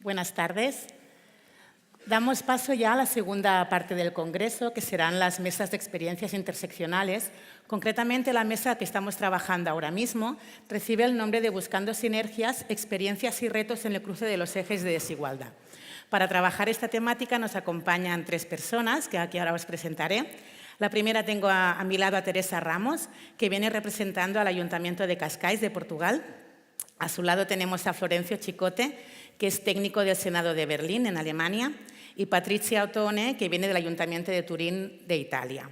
Buenas tardes. Damos paso ya a la segunda parte del Congreso, que serán las mesas de experiencias interseccionales. Concretamente, la mesa que estamos trabajando ahora mismo recibe el nombre de Buscando sinergias, experiencias y retos en el cruce de los ejes de desigualdad. Para trabajar esta temática nos acompañan tres personas, que aquí ahora os presentaré. La primera tengo a mi lado a Teresa Ramos, que viene representando al Ayuntamiento de Cascais, de Portugal. A su lado tenemos a Florencio Chicote, que es técnico del Senado de Berlín, en Alemania, y Patrizia Ottone, que viene del Ayuntamiento de Turín, de Italia.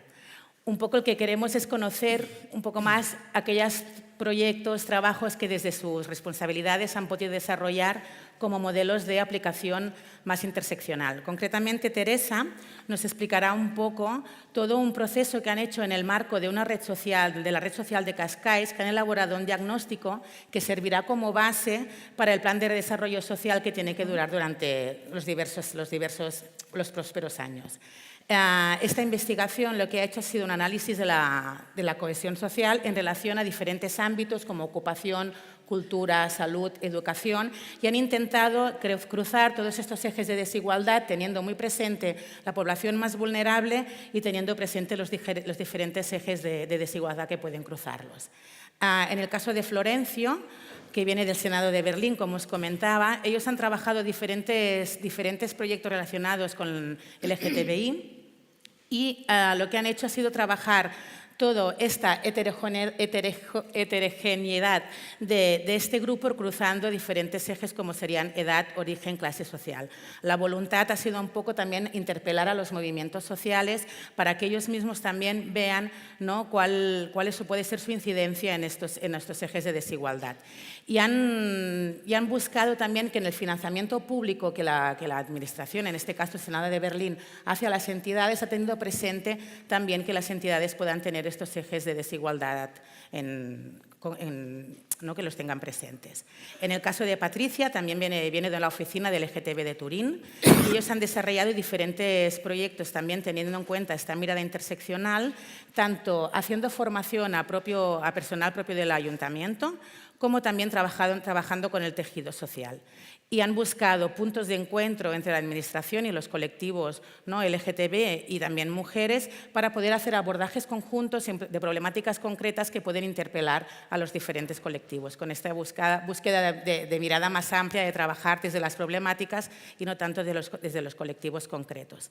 Un poco lo que queremos es conocer un poco más aquellos proyectos, trabajos que desde sus responsabilidades han podido desarrollar como modelos de aplicación más interseccional. Concretamente, Teresa nos explicará un poco todo un proceso que han hecho en el marco de una red social, de la red social de Cascais, que han elaborado un diagnóstico que servirá como base para el plan de desarrollo social que tiene que durar durante los prósperos años. Esta investigación lo que ha hecho ha sido un análisis de la cohesión social en relación a diferentes ámbitos como ocupación, cultura, salud, educación, y han intentado cruzar todos estos ejes de desigualdad teniendo muy presente la población más vulnerable y teniendo presente los diferentes ejes de desigualdad que pueden cruzarlos. En el caso de Florencio, que viene del Senado de Berlín, como os comentaba, ellos han trabajado diferentes proyectos relacionados con el LGTBI y lo que han hecho ha sido trabajar toda esta heterogeneidad de este grupo cruzando diferentes ejes como serían edad, origen, clase social. La voluntad ha sido un poco también interpelar a los movimientos sociales para que ellos mismos también vean, ¿no?, cuál puede ser su incidencia en estos ejes de desigualdad. Y han buscado también que en el financiamiento público que la Administración, en este caso el Senado de Berlín, hace a las entidades, ha tenido presente también que las entidades puedan tener estos ejes de desigualdad, ¿no?, que los tengan presentes. En el caso de Patricia, también viene de la oficina del LGTB de Turín, y ellos han desarrollado diferentes proyectos también teniendo en cuenta esta mirada interseccional, tanto haciendo formación a personal propio del ayuntamiento, como también trabajando con el tejido social. Y han buscado puntos de encuentro entre la Administración y los colectivos, ¿no?, LGTB y también mujeres para poder hacer abordajes conjuntos de problemáticas concretas que pueden interpelar a los diferentes colectivos, con esta búsqueda de mirada más amplia, de trabajar desde las problemáticas y no tanto desde los colectivos concretos.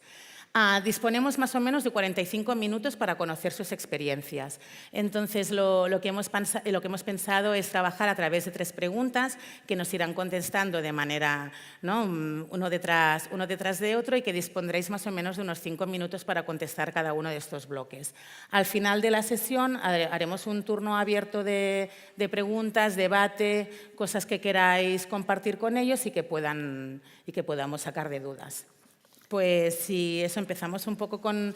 Disponemos más o menos de 45 minutos para conocer sus experiencias. Entonces, lo que hemos pensado es trabajar a través de 3 preguntas que nos irán contestando de manera, ¿no?, uno detrás de otro, y que dispondréis más o menos de unos 5 minutos para contestar cada uno de estos bloques. Al final de la sesión haremos un turno abierto de preguntas, debate, cosas que queráis compartir con ellos y que podamos sacar de dudas. Pues si eso, empezamos un poco con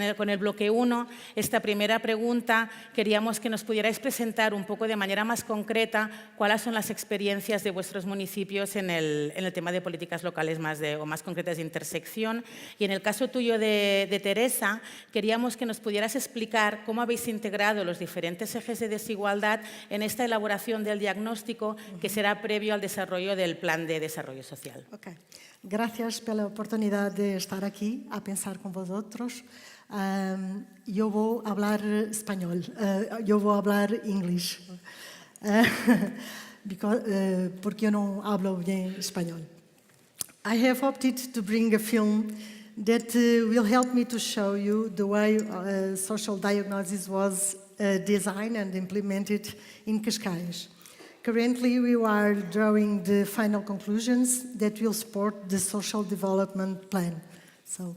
el bloque 1. Esta primera pregunta, queríamos que nos pudierais presentar un poco de manera más concreta cuáles son las experiencias de vuestros municipios en el tema de políticas locales más concretas de intersección. Y en el caso tuyo de Teresa, queríamos que nos pudieras explicar cómo habéis integrado los diferentes ejes de desigualdad en esta elaboración del diagnóstico que será previo al desarrollo del plan de desarrollo social. Okay. Gracias pela oportunidade de estar aqui a pensar com vosotros. Eu vou falar espanhol, eu vou falar inglês, porque eu não falo bem espanhol. I have opted to bring a film that will help me to show you the way social diagnosis was designed and implemented in Cascais. Currently, we are drawing the final conclusions that will support the social development plan. So.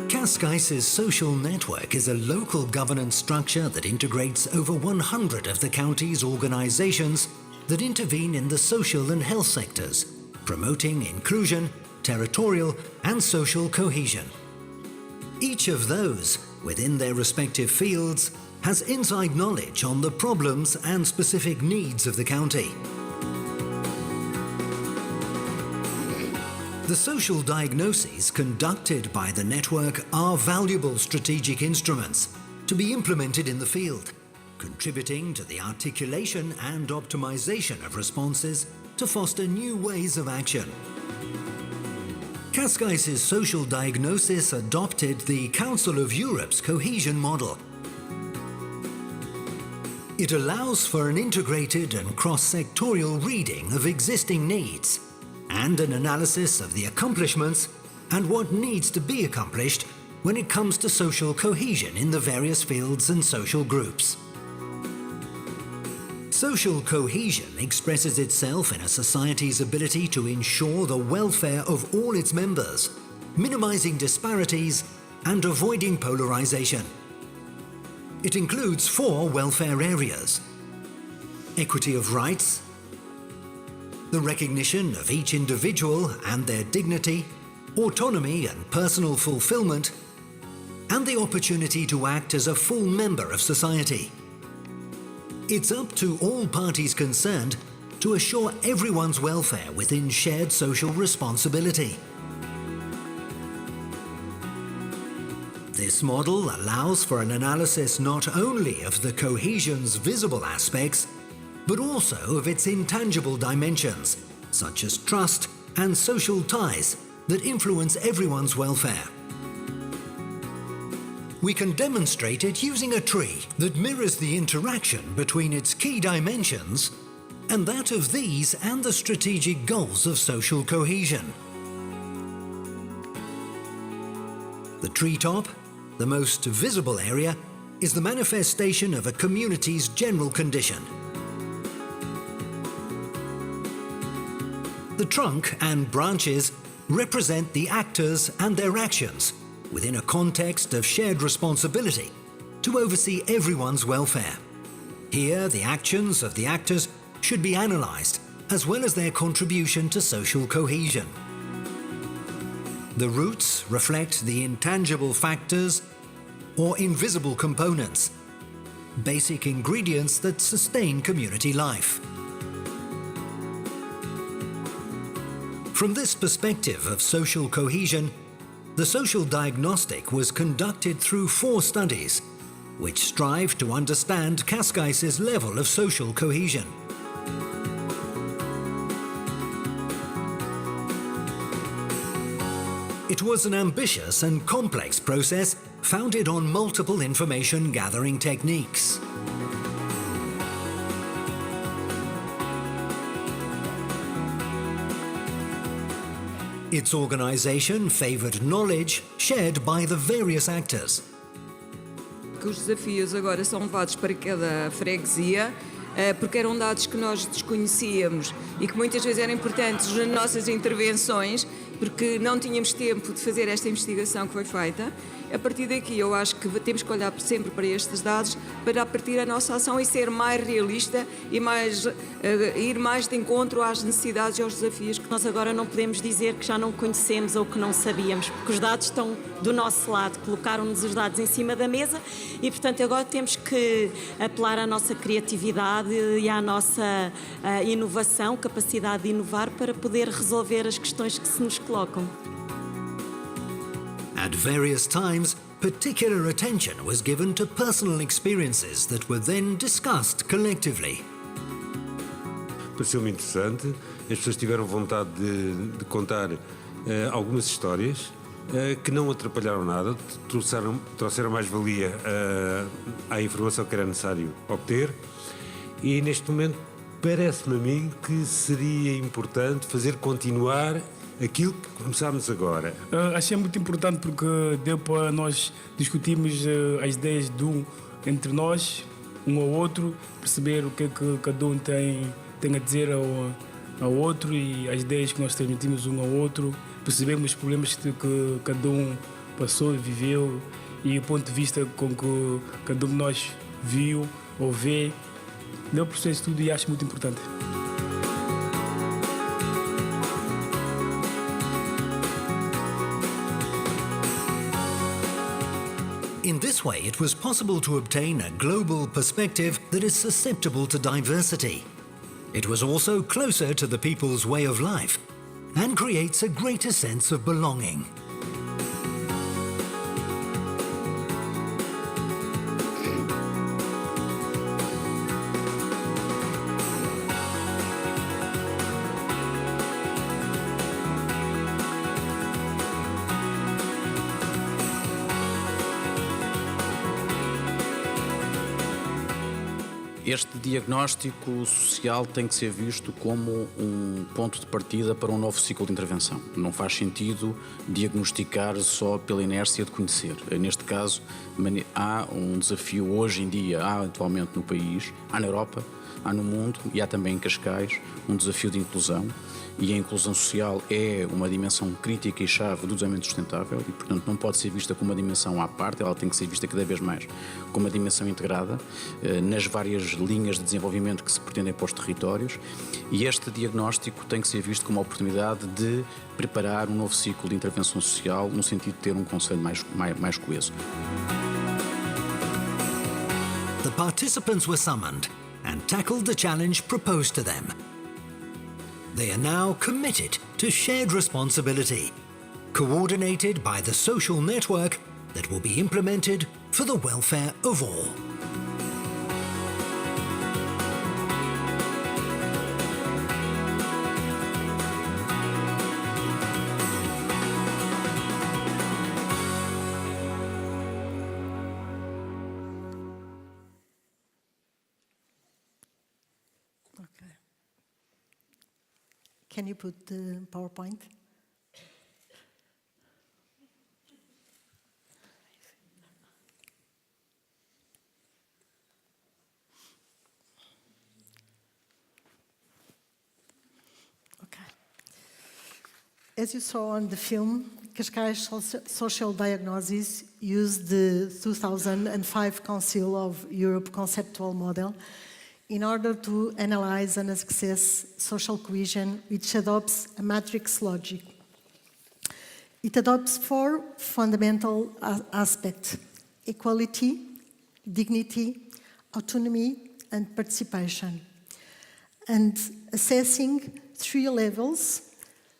Cascais' social network is a local governance structure that integrates over 100 of the county's organizations that intervene in the social and health sectors, promoting inclusion, territorial and social cohesion. Each of those, within their respective fields, has inside knowledge on the problems and specific needs of the county. The social diagnoses conducted by the network are valuable strategic instruments to be implemented in the field, contributing to the articulation and optimization of responses to foster new ways of action. Cascais' social diagnosis adopted the Council of Europe's cohesion model. It allows for an integrated and cross-sectorial reading of existing needs and an analysis of the accomplishments and what needs to be accomplished when it comes to social cohesion in the various fields and social groups. Social cohesion expresses itself in a society's ability to ensure the welfare of all its members, minimizing disparities and avoiding polarization. It includes 4 welfare areas: equity of rights, the recognition of each individual and their dignity, autonomy and personal fulfillment, and the opportunity to act as a full member of society. It's up to all parties concerned to assure everyone's welfare within shared social responsibility. This model allows for an analysis not only of the cohesion's visible aspects, but also of its intangible dimensions, such as trust and social ties that influence everyone's welfare. We can demonstrate it using a tree that mirrors the interaction between its key dimensions and that of these and the strategic goals of social cohesion. The treetop, the most visible area, is the manifestation of a community's general condition. The trunk and branches represent the actors and their actions within a context of shared responsibility to oversee everyone's welfare. Here, the actions of the actors should be analysed, as well as their contribution to social cohesion. The roots reflect the intangible factors or invisible components, basic ingredients that sustain community life. From this perspective of social cohesion, the social diagnostic was conducted through 4 studies, which strive to understand Cascais' level of social cohesion. It was an ambitious and complex process founded on multiple information gathering techniques. Its organization favored knowledge shared by the various actors. Os desafios agora são levados para cada freguesia, porque eram dados que nós desconhecíamos e que muitas vezes eram importantes nas nossas intervenções, porque não tínhamos tempo de fazer esta investigação que foi feita. A partir daqui, eu acho que temos que olhar sempre para estes dados para a partir da nossa ação e ser mais realista e ir mais de encontro às necessidades e aos desafios. Nós agora não podemos dizer que já não conhecemos ou que não sabíamos, porque os dados estão do nosso lado, colocaram-nos os dados em cima da mesa e, portanto, agora temos que apelar à nossa criatividade e à nossa inovação, capacidade de inovar para poder resolver as questões que se nos colocam. At various times, particular attention was given to personal experiences that were then discussed collectively. Pareceu-me interessante, as pessoas tiveram vontade de contar algumas histórias que não atrapalharam nada, trouxeram mais-valia à informação que era necessário obter e neste momento parece-me a mim que seria importante fazer continuar aquilo que começámos agora. Achei muito importante porque deu para nós discutirmos as ideias entre nós, um ao outro, perceber o que é que cada um tem a dizer ao outro e as ideias que nós transmitimos um ao outro, percebemos os problemas que cada um passou e viveu e o ponto de vista com que cada um de nós viu ou vê. Deu para perceber isso tudo e acho muito importante. In this way, it was possible to obtain a global perspective that is susceptible to diversity. It was also closer to the people's way of life and creates a greater sense of belonging. Este diagnóstico social tem que ser visto como um ponto de partida para um novo ciclo de intervenção. Não faz sentido diagnosticar só pela inércia de conhecer. Neste caso, há um desafio hoje em dia, há atualmente no país, há na Europa, há no mundo e há também em Cascais um desafio de inclusão. E a inclusão social é uma dimensão crítica e chave do desenvolvimento sustentável e, portanto, não pode ser vista como uma dimensão à parte, ela tem que ser vista cada vez mais como uma dimensão integrada nas várias linhas de desenvolvimento que se pretendem para os territórios, e este diagnóstico tem que ser visto como uma oportunidade de preparar um novo ciclo de intervenção social no sentido de ter um conselho mais coeso. The participants were summoned and tackled the challenge proposed to them. They are now committed to shared responsibility, coordinated by the social network that will be implemented for the welfare of all. Can you put the PowerPoint? Okay. As you saw on the film, Cascais Social Diagnosis used the 2005 Council of Europe conceptual model in order to analyze and assess social cohesion, which adopts a matrix logic. It adopts 4 fundamental aspects: equality, dignity, autonomy, and participation. And assessing 3 levels: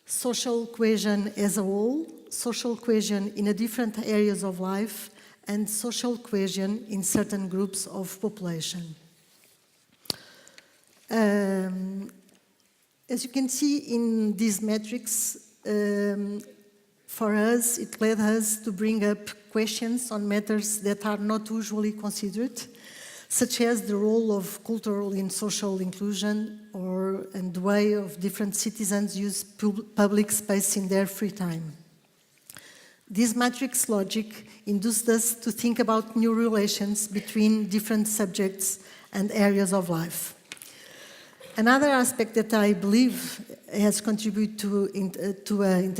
social cohesion as a whole, social cohesion in different areas of life, and social cohesion in certain groups of population. As you can see in these metrics, for us, it led us to bring up questions on matters that are not usually considered, such as the role of cultural and social inclusion and the way of different citizens use public space in their free time. This matrix logic induced us to think about new relations between different subjects and areas of life. Another aspect that I believe has contributed to an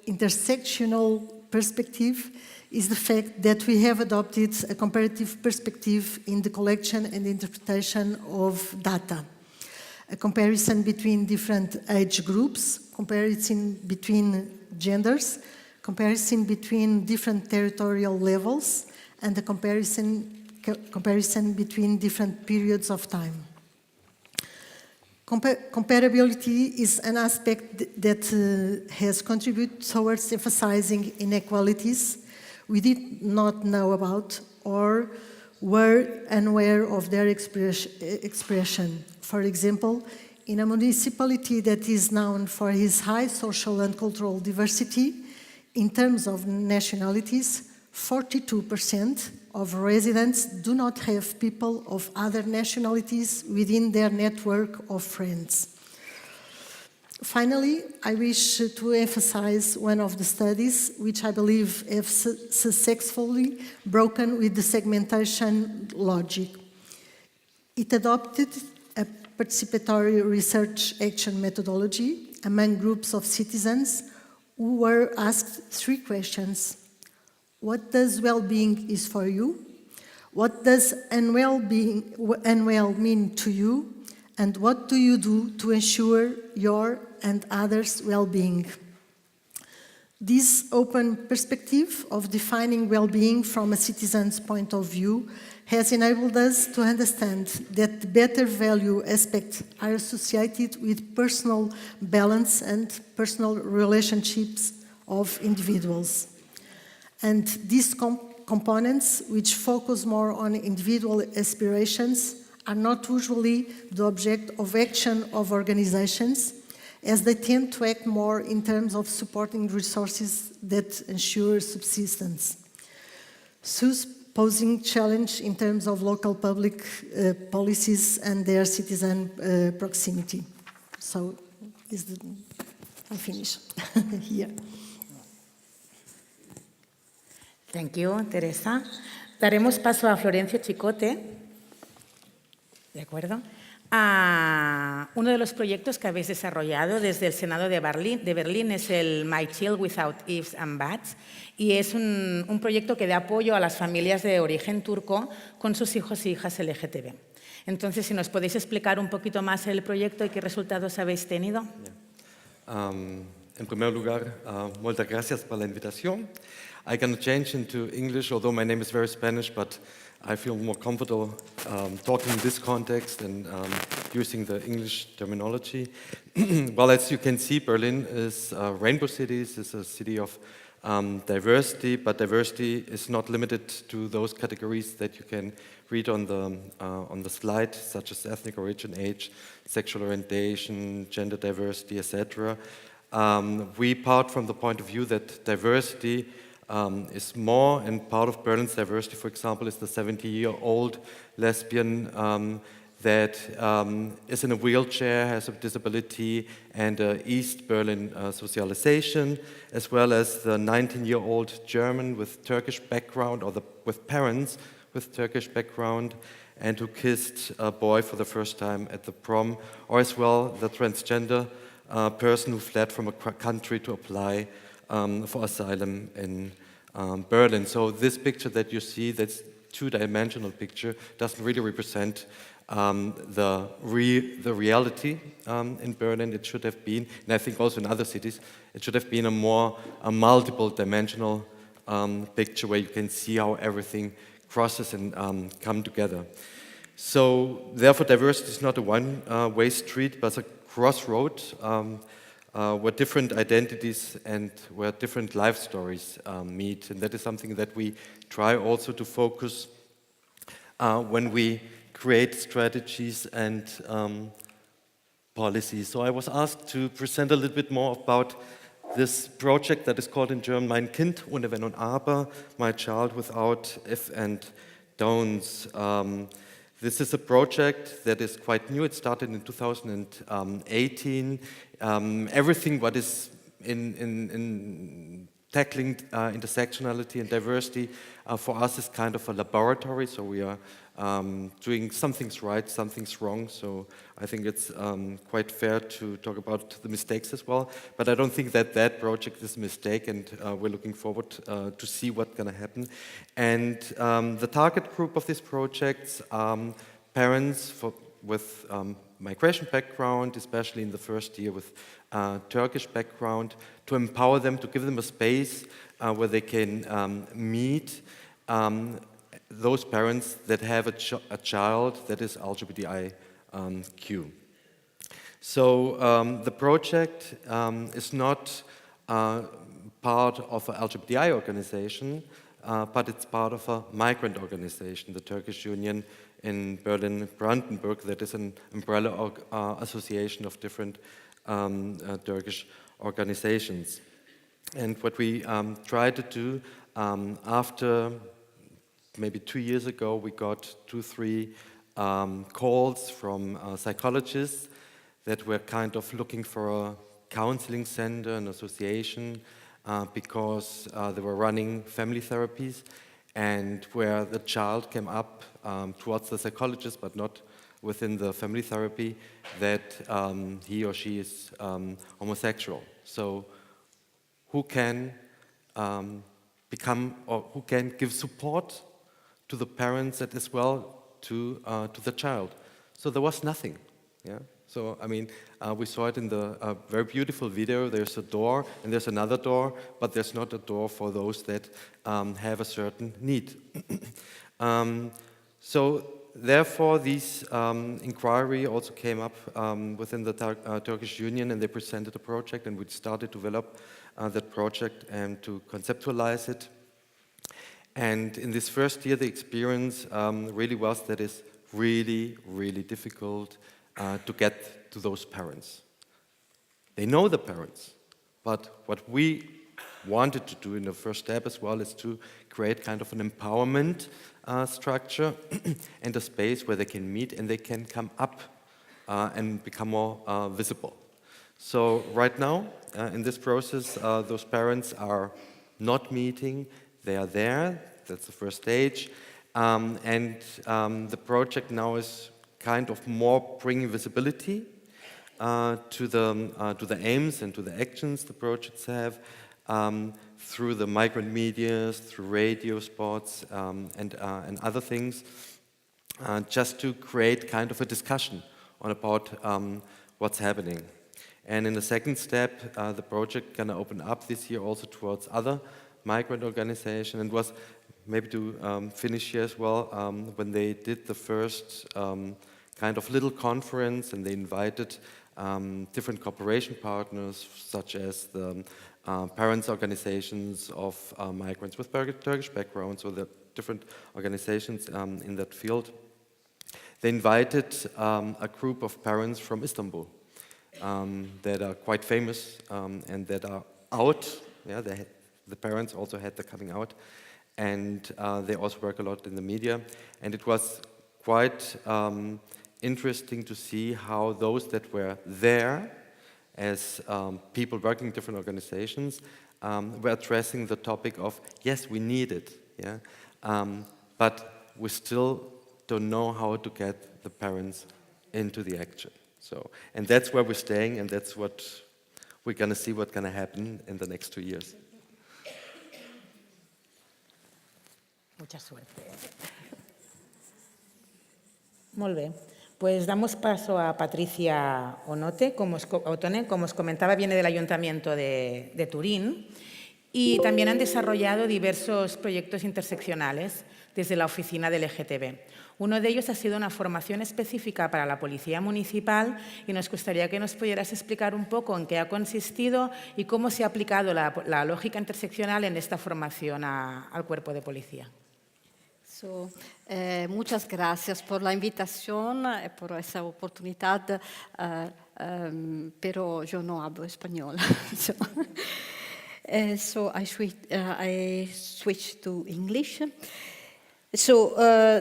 intersectional perspective is the fact that we have adopted a comparative perspective in the collection and interpretation of data. A comparison between different age groups, comparison between genders, comparison between different territorial levels, and a comparison between different periods of time. Comparability is an aspect that has contributed towards emphasizing inequalities we did not know about or were unaware of their expression. For example, in a municipality that is known for its high social and cultural diversity, in terms of nationalities, 42% of residents do not have people of other nationalities within their network of friends. Finally, I wish to emphasize one of the studies which I believe have successfully broken with the segmentation logic. It adopted a participatory research action methodology among groups of citizens who were asked 3 questions. What does well-being is for you? What does unwell mean to you? And what do you do to ensure your and others' well-being? This open perspective of defining well-being from a citizen's point of view has enabled us to understand that the better value aspects are associated with personal balance and personal relationships of individuals. And these components, which focus more on individual aspirations, are not usually the object of action of organizations, as they tend to act more in terms of supporting resources that ensure subsistence. posing challenge in terms of local public policies and their citizen proximity. So, I finish here. Thank you, Teresa. Daremos paso a Florencio Chicote, ¿de acuerdo? A uno de los proyectos que habéis desarrollado desde el Senado de Berlín es el My Child Without Ifs and Buts, y es un proyecto que da apoyo a las familias de origen turco con sus hijos y hijas LGTB. Entonces, si nos podéis explicar un poquito más el proyecto y qué resultados habéis tenido. En primer lugar, muchas gracias por la invitación. I'm going to change into English, although my name is very Spanish, but I feel more comfortable talking in this context and using the English terminology. Well, as you can see, Berlin is a rainbow city. It's a city of diversity, but diversity is not limited to those categories that you can read on the slide, such as ethnic origin, age, sexual orientation, gender diversity, etc. We part from the point of view that diversity is more, and part of Berlin's diversity, for example, is the 70-year-old lesbian that is in a wheelchair, has a disability, and East Berlin socialization, as well as the 19-year-old German with Turkish background, or with parents with Turkish background, and who kissed a boy for the first time at the prom, or as well the transgender person who fled from a country to apply for asylum in Berlin. So this picture that you see, that's two-dimensional picture, doesn't really represent the reality in Berlin. It should have been, and I think also in other cities, it should have been a multiple-dimensional picture where you can see how everything crosses and come together. So therefore, diversity is not a one-way street, but a crossroad where different identities and where different life stories meet. And that is something that we try also to focus when we create strategies and policies. So I was asked to present a little bit more about this project that is called in German Mein Kind ohne Wenn und Aber, My Child Without If and Don'ts. This is a project that is quite new. It started in 2018. Everything what is in tackling intersectionality and diversity for us is kind of a laboratory. So we are doing some things right, some things wrong. So I think it's quite fair to talk about the mistakes as well. But I don't think that that project is a mistake, and we're looking forward to see what's going to happen. And the target group of this project, parents with migration background, especially in the first year with Turkish background, to empower them, to give them a space where they can meet those parents that have a child that is LGBTIQ. So the project is not part of an LGBTI organization, but it's part of a migrant organization, the Turkish Union in Berlin-Brandenburg, that is an umbrella association of different Turkish organizations. And what we try to do after maybe 2 years ago, we got 2-3 calls from psychologists that were kind of looking for a counseling center, an association, because they were running family therapies, and where the child came up towards the psychologist, but not within the family therapy, that he or she is homosexual. So who can become, or who can give support to the parents and as well to the child? So there was nothing. Yeah. So I mean, we saw it in the very beautiful video. There's a door and there's another door, but there's not a door for those that have a certain need. So therefore, this inquiry also came up within the Turkish Union, and they presented a project, and we started to develop that project and to conceptualize it. And in this first year, the experience really was that it's really, really difficult to get to those parents. They know the parents, but what we wanted to do in the first step as well is to create kind of an empowerment structure and a space where they can meet and they can come up and become more visible. So right now, in this process, those parents are not meeting, they are there, that's the first stage, and the project now is kind of more bringing visibility to the aims and to the actions the projects have, through the migrant medias, through radio spots, and other things, just to create kind of a discussion on about what's happening. And in the second step, the project gonna open up this year also towards other migrant organizations, and was maybe to finish here as well, when they did the first kind of little conference, and they invited different cooperation partners, such as the parents' organizations of migrants with Turkish backgrounds, or the different organizations in that field. They invited a group of parents from Istanbul that are quite famous and that are out. Yeah, the parents also had the coming out, and they also work a lot in the media. And it was quite interesting to see how those that were there as people working in different organizations were addressing the topic of, yes, we need it, yeah, but we still don't know how to get the parents into the action. So, and that's where we're staying, and that's what we're going to see what's going to happen in the next 2 years. Mucha suerte. Molt bé. Pues damos paso a Patricia Otone, como os comentaba, viene del Ayuntamiento de Turín, y también han desarrollado diversos proyectos interseccionales desde la oficina del LGTB. Uno de ellos ha sido una formación específica para la Policía Municipal, y nos gustaría que nos pudieras explicar un poco en qué ha consistido y cómo se ha aplicado la lógica interseccional en esta formación al cuerpo de policía. Muchas gracias por la invitación, por esa oportunidad, pero yo no hablo español. So I switch to English. So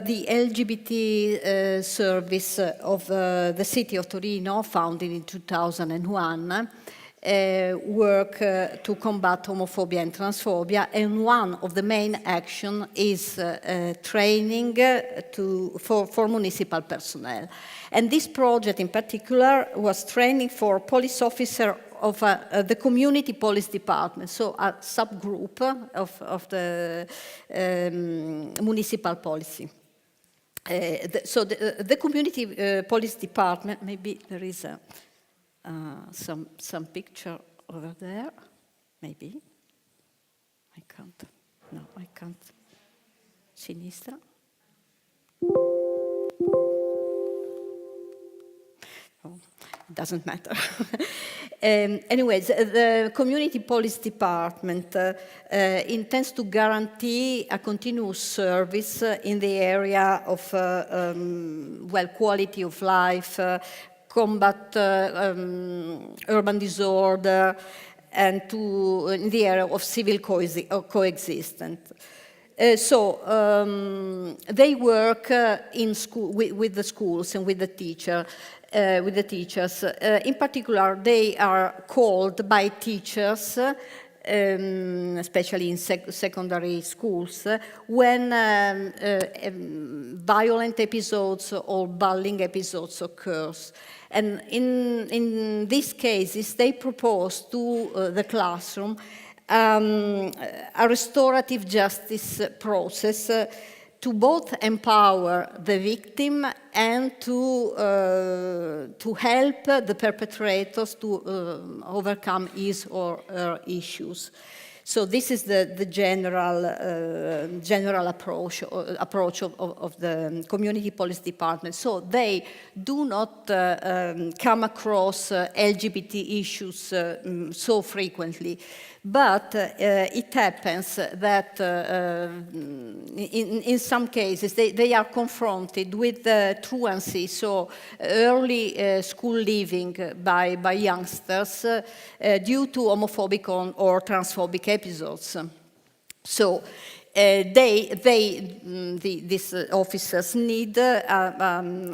the LGBT service of the city of Torino, founded in 2001, work to combat homophobia and transphobia, and one of the main action is training for municipal personnel. And this project in particular was training for police officer of the community police department, so a subgroup of the municipal policy. So the community police department, maybe there is some picture over there, maybe. I can't. No, I can't. Sinistra. Oh, it doesn't matter. Anyways, the community police department intends to guarantee a continuous service in the area of quality of life, combat urban disorder, and in the area of civil coexistence. So they work in school with the schools and with the teachers. In particular, they are called by teachers, especially in secondary schools, when violent episodes or bullying episodes occurs. And in these cases, they propose to the classroom a restorative justice process to both empower the victim and to help the perpetrators to overcome his or her issues. So this is the general approach of the community police department. So they do not come across LGBT issues so frequently. But it happens that in some cases they are confronted with truancy, so early school leaving by youngsters due to homophobic or transphobic episodes. So these officers need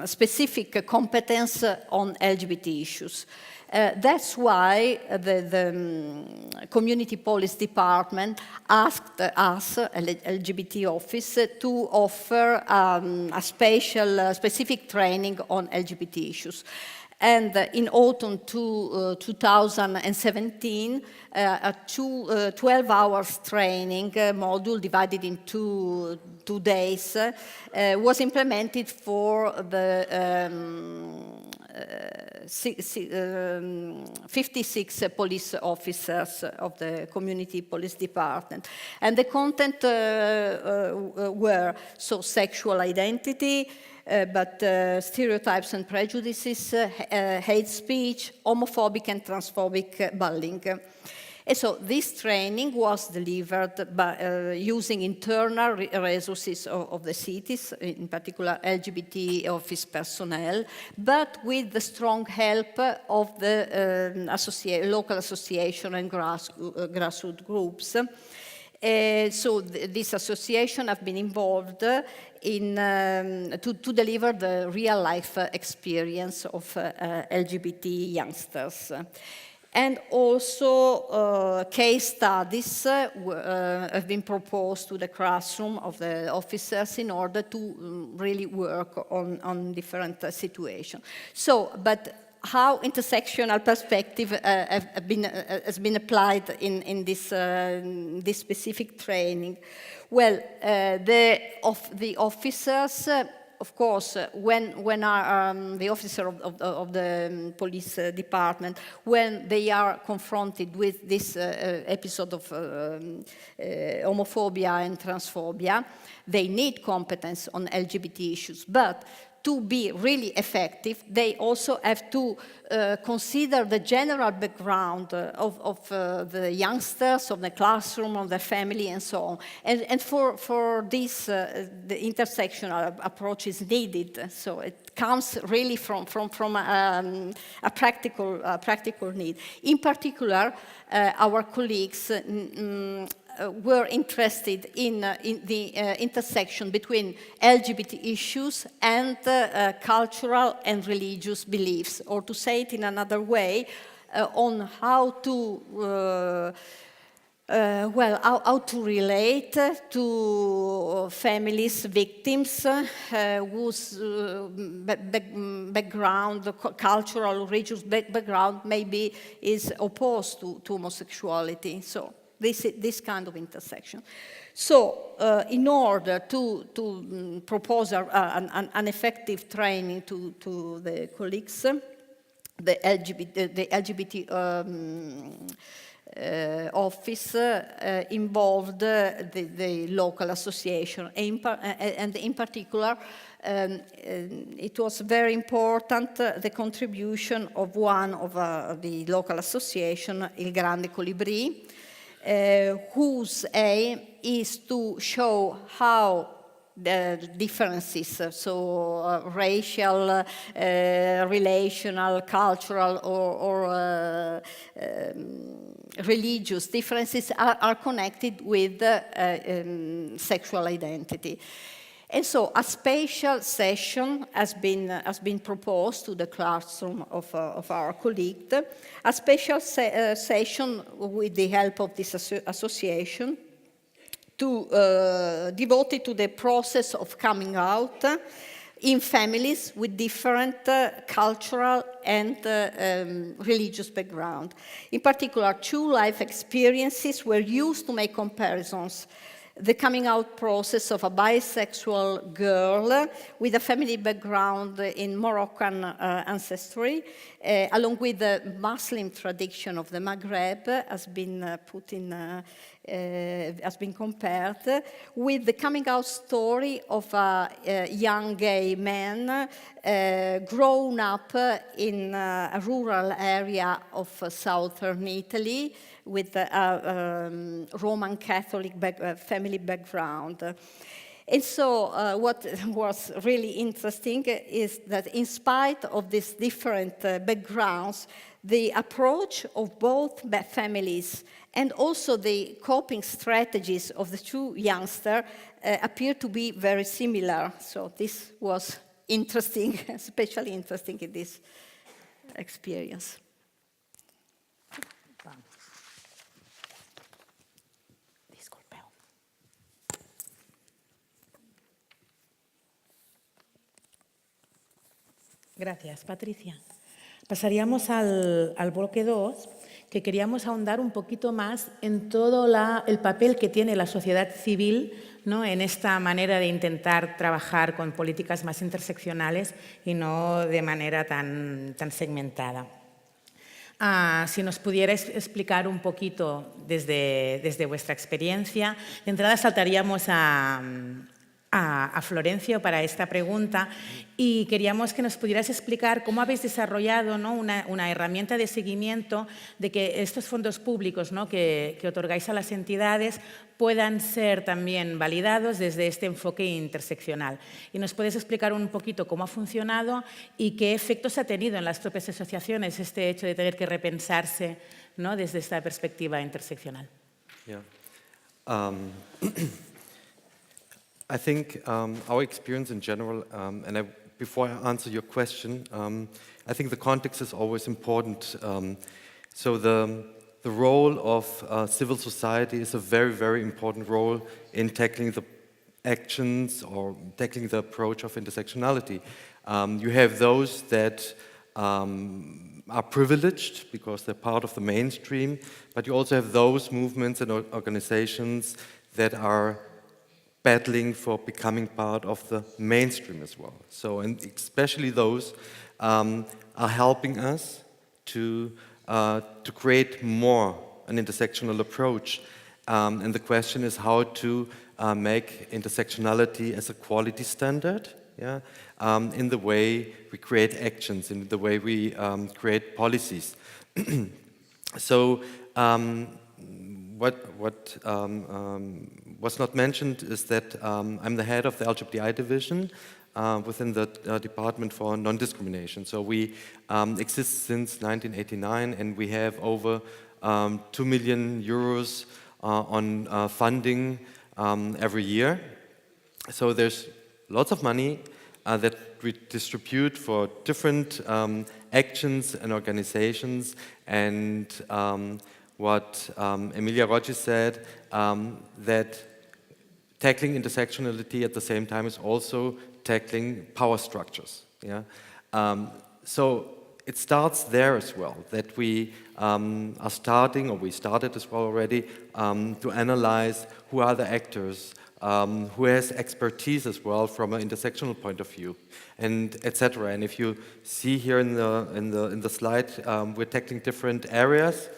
specific competence on LGBT issues. That's why the Community Police Department asked us, LGBT office, to offer a specific training on LGBT issues. And in autumn 2017, a 12 hours training module divided into 2 days was implemented for the 56 police officers of the Community Police Department. And the content were sexual identity, but stereotypes and prejudices, hate speech, homophobic and transphobic bullying. And so this training was delivered by using internal resources of the cities, in particular LGBT office personnel, but with the strong help of the local association and grassroots groups. So this association have been involved in to deliver the real life experience of LGBT youngsters. And also case studies have been proposed to the classroom of the officers in order to really work on different situations. So, but how intersectional perspective has been applied in this specific training? Well, the officers, of course, when the officer of the police department, when they are confronted with this episode of homophobia and transphobia, they need competence on LGBT issues, but to be really effective, they also have to consider the general background of the youngsters, of the classroom, of the family, and so on. And for this, the intersectional approach is needed. So it comes really from a practical need. In particular, our colleagues were interested in the intersection between LGBT issues and cultural and religious beliefs, or to say it in another way, on how to how to relate to families, victims whose background, cultural, religious background maybe is opposed to homosexuality. So this kind of intersection. So in order to propose an effective training to the colleagues, the LGBT office involved the local association, and in particular, it was very important the contribution of one of the local association, Il Grande Colibrì, whose aim is to show how the differences, so racial, relational, cultural, or religious differences are connected with sexual identity. And so a spatial session has been proposed to the classroom of our colleague, a special session with the help of this association devoted to the process of coming out in families with different cultural and religious background. In particular, 2 life experiences were used to make comparisons. The coming out process of a bisexual girl with a family background in Moroccan ancestry, along with the Muslim tradition of the Maghreb, has been compared with the coming out story of a young gay man grown up in a rural area of southern Italy with a Roman Catholic family background. And so what was really interesting is that in spite of these different backgrounds, the approach of both families and also the coping strategies of the two youngsters appear to be very similar. So this was interesting, especially interesting in this experience. Gracias, Patricia. Pasaríamos al bloque 2, que queríamos ahondar un poquito más en todo el papel que tiene la sociedad civil, ¿no?, en esta manera de intentar trabajar con políticas más interseccionales y no de manera tan segmentada. Si nos pudierais explicar un poquito desde vuestra experiencia, de entrada saltaríamos a Florencio para esta pregunta y queríamos que nos pudieras explicar cómo habéis desarrollado, ¿no?, una herramienta de seguimiento de que estos fondos públicos, ¿no?, que otorgáis a las entidades puedan ser también validados desde este enfoque interseccional. Y nos puedes explicar un poquito cómo ha funcionado y qué efectos ha tenido en las propias asociaciones este hecho de tener que repensarse, ¿no?, desde esta perspectiva interseccional. Yeah. I think our experience in general, before I answer your question, I think the context is always important. So the role of civil society is a very, very important role in tackling the actions or tackling the approach of intersectionality. You have those that are privileged because they're part of the mainstream, but you also have those movements and organizations that are battling for becoming part of the mainstream as well. So, and especially those are helping us to create more an intersectional approach. And the question is how to make intersectionality as a quality standard, yeah, in the way we create actions, in the way we create policies. So, what was not mentioned is that I'm the head of the LGBTI division within the Department for Non-Discrimination. So we exist since 1989, and we have over 2 million euros on funding every year. So there's lots of money that we distribute for different actions and organizations, and what Emilia Roggi said, that tackling intersectionality at the same time is also tackling power structures. Yeah? So it starts there as well, that we are starting, or we started as well already, to analyze who are the actors, who has expertise as well from an intersectional point of view, and etc. And if you see here in the slide, we're tackling different areas.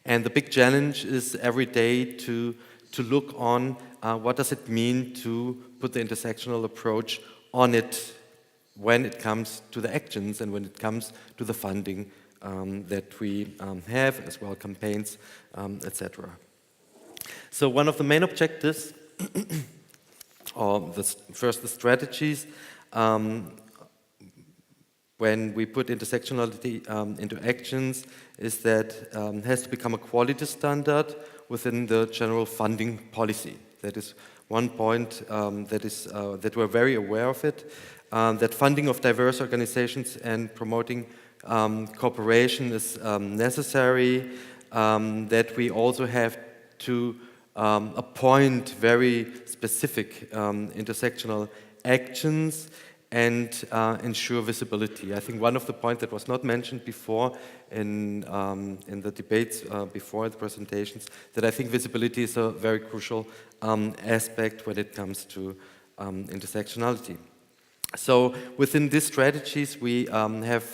And the big challenge is every day to look on what does it mean to put the intersectional approach on it when it comes to the actions and when it comes to the funding that we have, as well campaigns, etc. So one of the main objectives, or first the strategies, when we put intersectionality into actions, is that it has to become a quality standard within the general funding policy. That is one point that we're very aware of it, that funding of diverse organizations and promoting cooperation is necessary, that we also have to appoint very specific intersectional actions and ensure visibility. I think one of the points that was not mentioned before in the debates before the presentations, that I think visibility is a very crucial aspect when it comes to intersectionality. So within these strategies, we have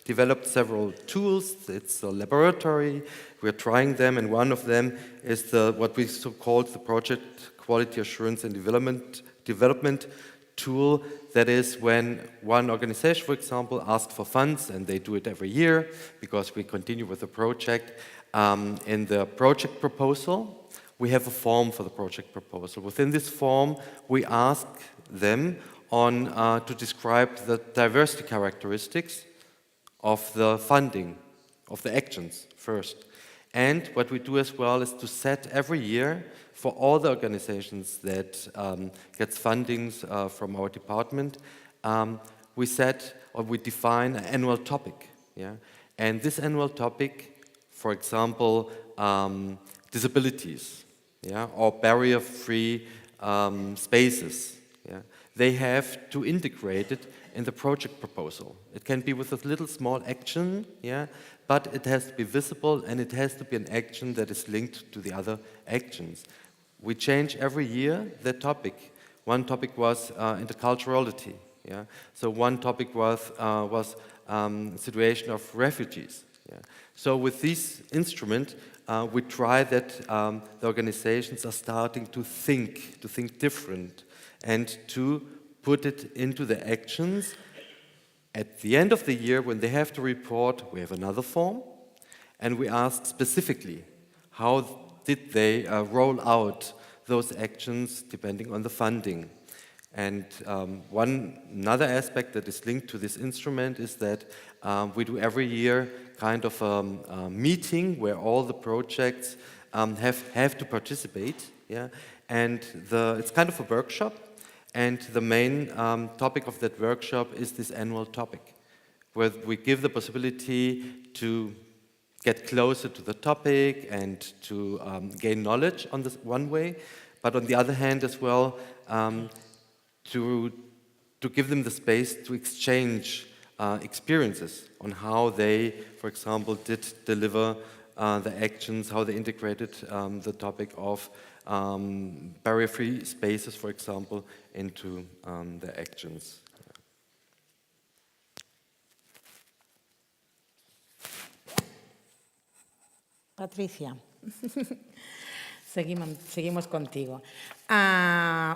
developed several tools. It's a laboratory. We're trying them, and one of them is what we called the Project Quality Assurance and Development tool. That is when one organization, for example, asks for funds, and they do it every year because we continue with the project. In the project proposal, we have a form for the project proposal. Within this form, we ask them to describe the diversity characteristics of the funding, of the actions first. And what we do as well is to set every year for all the organizations that gets fundings from our department, we set or we define an annual topic. Yeah? And this annual topic, for example, disabilities, yeah? Or barrier-free spaces, yeah? They have to integrate it in the project proposal. It can be with a little small action, yeah? But it has to be visible and it has to be an action that is linked to the other actions. We change every year the topic. One topic was interculturality. Yeah? So one topic was situation of refugees. Yeah? So with this instrument, we try that the organizations are starting to think different and to put it into the actions. At the end of the year, when they have to report, we have another form, and we ask specifically how did they roll out those actions depending on the funding. And another aspect that is linked to this instrument is that we do every year kind of a meeting where all the projects have to participate, yeah? And it's kind of a workshop. And the main topic of that workshop is this annual topic, where we give the possibility to get closer to the topic and to gain knowledge on this one way, but on the other hand as well, to give them the space to exchange experiences on how they, for example, did deliver the actions, how they integrated the topic of barrier-free spaces, for example, into the actions. Patricia, seguimos contigo.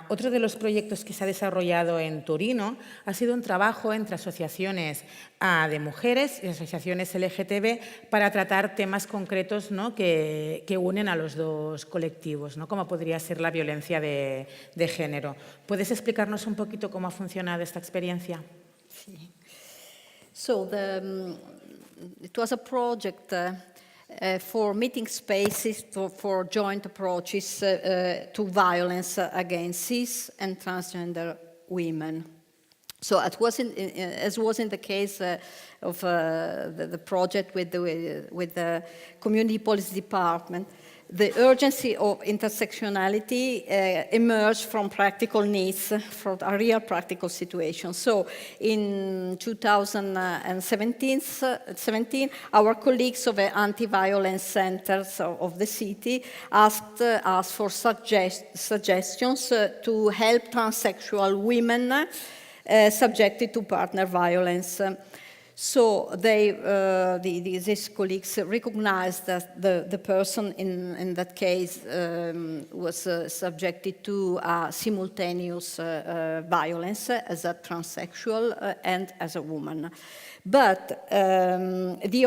Otro de los proyectos que se ha desarrollado en Torino ha sido un trabajo entre asociaciones de mujeres y asociaciones LGTB para tratar temas concretos, ¿no?, que unen a los dos colectivos, ¿no?, como podría ser la violencia de género. ¿Puedes explicarnos un poquito cómo ha funcionado esta experiencia? Sí. So it was a project for meeting spaces for joint approaches to violence against cis and transgender women. So it wasn't, as was in the case of the project with the Community Policy Department, the urgency of intersectionality emerged from practical needs, from a real practical situation. So in 2017, our colleagues of the anti-violence centers of the city asked us for suggestions to help transsexual women subjected to partner violence. So these colleagues recognized that the person in that case was subjected to simultaneous violence as a transsexual and as a woman. But the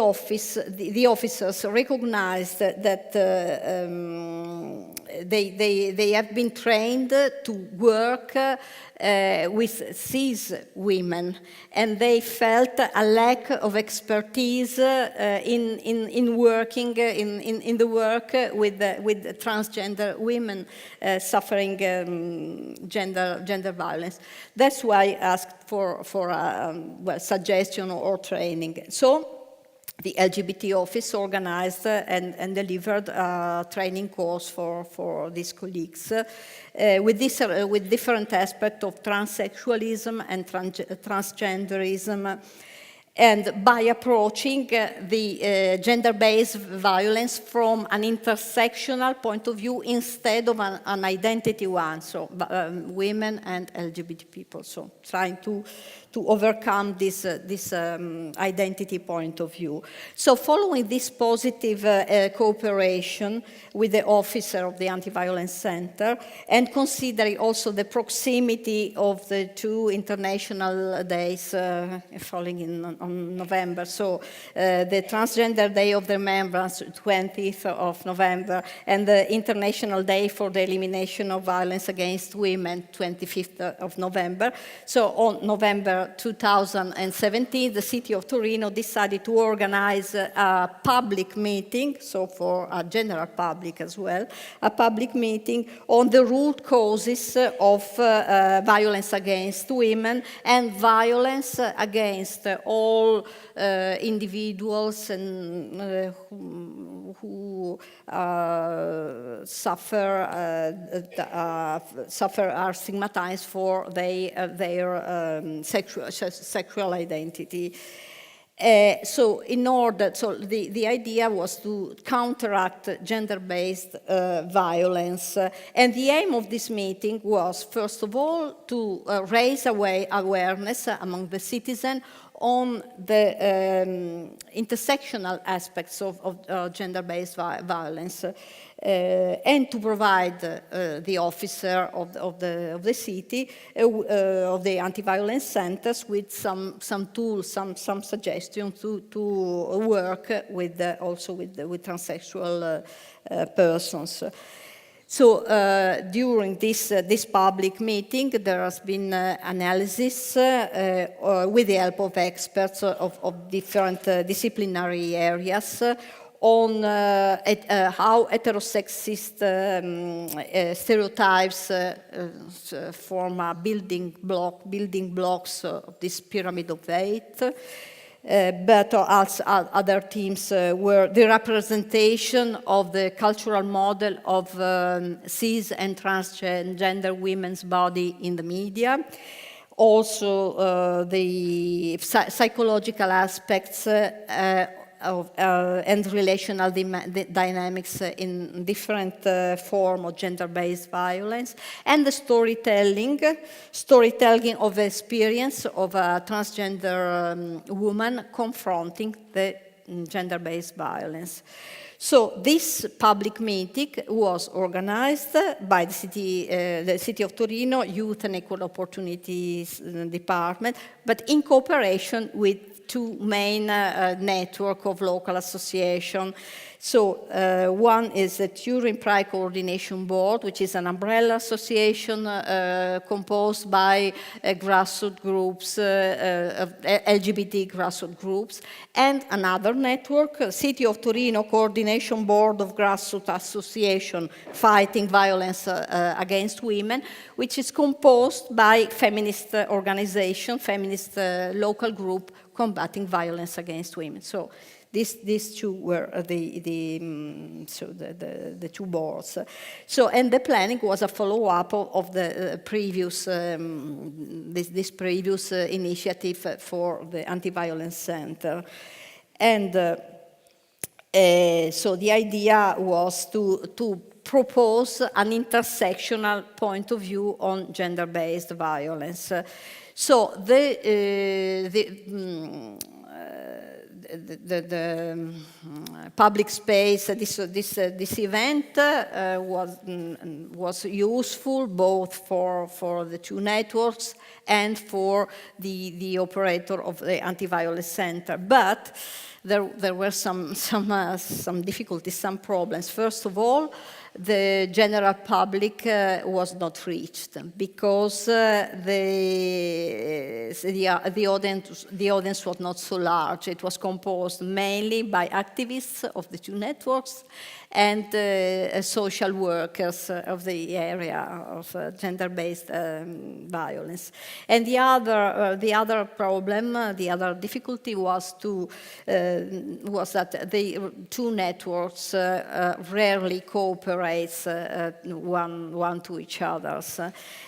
officers recognized that they have been trained to work with cis women, and they felt a lack of expertise in working in the work with transgender women suffering gender violence. That's why I asked for suggestion or training. So the LGBT office organized and delivered a training course for these colleagues with different aspects of transsexualism and transgenderism, and by approaching the gender-based violence from an intersectional point of view instead of an identity one, so women and LGBT people, so trying to overcome this identity point of view. So following this positive cooperation with the officer of the Anti-Violence Center, and considering also the proximity of the two international days falling on November. So the Transgender Day of Remembrance, 20th of November, and the International Day for the Elimination of Violence Against Women, 25th of November. So on November 2017, the city of Torino decided to organize a public meeting, so for a general public as well, a public meeting on the root causes of violence against women and violence against all individuals and who suffer are stigmatized for their sexual identity. So the idea was to counteract gender-based violence. And the aim of this meeting was, first of all, to raise awareness among the citizens on the intersectional aspects of gender-based violence, and to provide the officer of the city, of the anti-violence centers, with some tools, some suggestions to work with also with transsexual persons. So during this public meeting, there has been analysis with the help of experts of different disciplinary areas on how heterosexist stereotypes form a building blocks of this pyramid of hate. But also other themes were the representation of the cultural model of cis and transgender women's body in the media. Also, the psychological aspects and relational dynamics in different form of gender-based violence, and the storytelling of the experience of a transgender woman confronting the gender-based violence. So this public meeting was organized by the City of Torino Youth and Equal Opportunities Department, but in cooperation with two main network of local associations. So one is the Turin Pride Coordination Board, which is an umbrella association composed by grassroots groups, LGBT grassroots groups, and another network, City of Torino Coordination Board of Grassroots Association Fighting Violence Against Women, which is composed by feminist organization, feminist local group combating violence against women. So these two were the two boards. So, and the planning was a follow-up of the previous this previous initiative for the Anti-Violence Center, and so the idea was to propose an intersectional point of view on gender-based violence. So the public space, this event was useful both for the two networks and for the operator of the Anti-Violence Center. But there were some difficulties, some problems. First of all, the general public was not reached because the audience was not so large. It was composed mainly by activists of the two networks and social workers of the area of gender-based violence. And the other problem, the other difficulty was that the two networks rarely cooperate one to each other,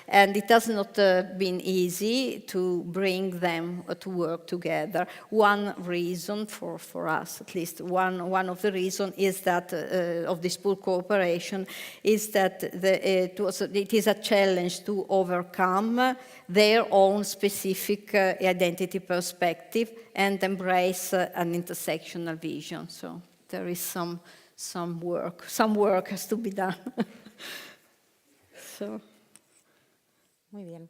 and it has not been easy to bring them to work together. One reason for us, at least one of the reasons, is that of this poor cooperation is that it is a challenge to overcome their own specific identity perspective and embrace an intersectional vision. So there is some work has to be done. So. Muy bien.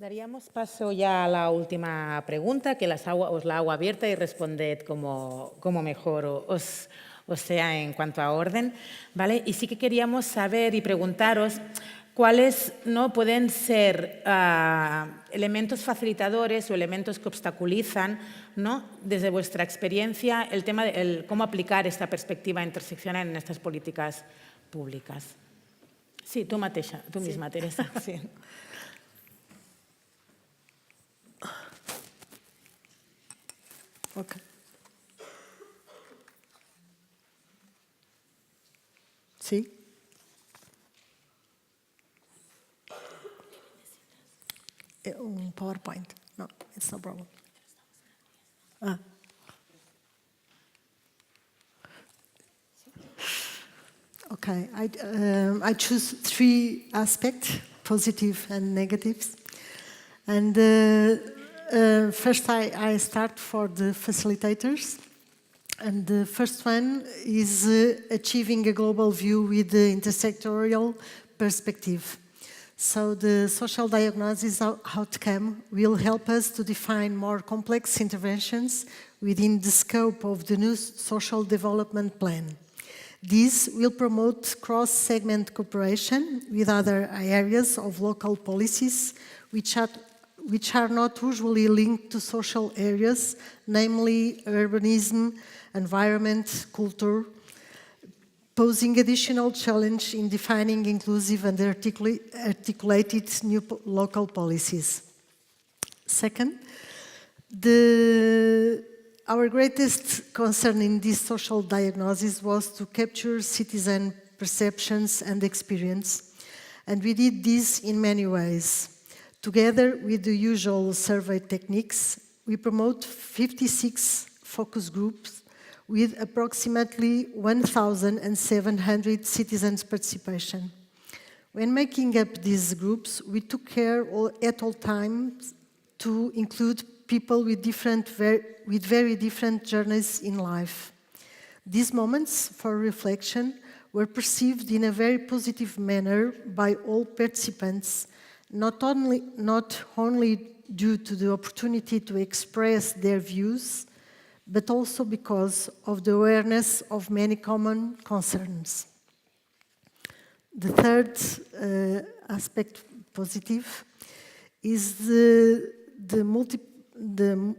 Daríamos paso ya a la última pregunta, que os la hago abierta y responded como mejor os sea en cuanto a orden, ¿vale? Y sí que queríamos saber y preguntaros cuáles no pueden ser elementos facilitadores o elementos que obstaculizan, ¿no?, desde vuestra experiencia, el tema de cómo aplicar esta perspectiva interseccional en estas políticas públicas. Sí, tú misma, Teresa. Sí. Okay. Sí. Un PowerPoint. No, it's no problem. Okay, I choose 3 aspects, positive and negatives. And first I start for the facilitators. And the first one is achieving a global view with the intersectorial perspective. So the social diagnosis outcome will help us to define more complex interventions within the scope of the new social development plan. This will promote cross-segment cooperation with other areas of local policies which are not usually linked to social areas, namely urbanism, environment, culture, posing additional challenge in defining inclusive and articulated new local policies. Second, our greatest concern in this social diagnosis was to capture citizen perceptions and experience, and we did this in many ways. Together with the usual survey techniques, we promote 56 focus groups with approximately 1,700 citizens' participation. When making up these groups, we took care at all times to include people with very different journeys in life. These moments for reflection were perceived in a very positive manner by all participants, not only due to the opportunity to express their views, but also because of the awareness of many common concerns. The third aspect, positive, is the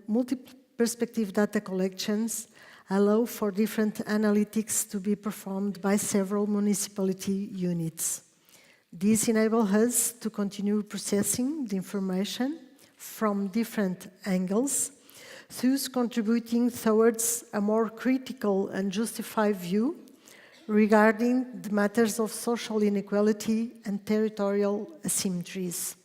multi-perspective data collections allow for different analytics to be performed by several municipality units. This enables us to continue processing the information from different angles, thus contributing towards a more critical and justified view regarding the matters of social inequality and territorial asymmetries.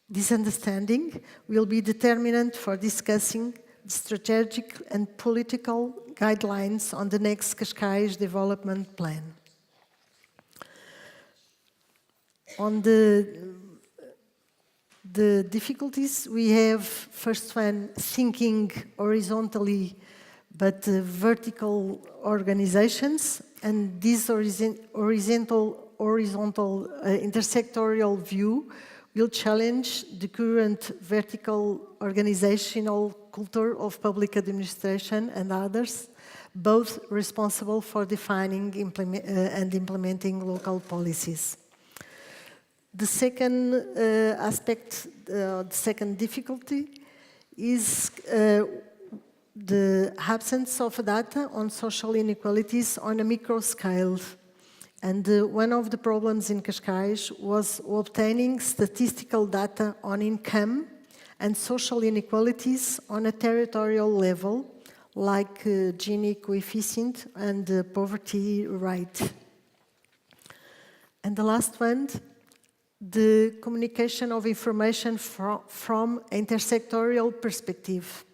This understanding will be determinant for discussing the strategic and political guidelines on the next Cascais development plan. On the difficulties, we have, first one, thinking horizontally, but vertical organizations, and this horizontal intersectorial view will challenge the current vertical organizational culture of public administration and others, both responsible for defining and implementing local policies. The second aspect, the second difficulty, is the absence of data on social inequalities on a micro scale. And one of the problems in Cascais was obtaining statistical data on income and social inequalities on a territorial level, like Gini coefficient and poverty rate. And the last one, the communication of information from intersectorial perspective.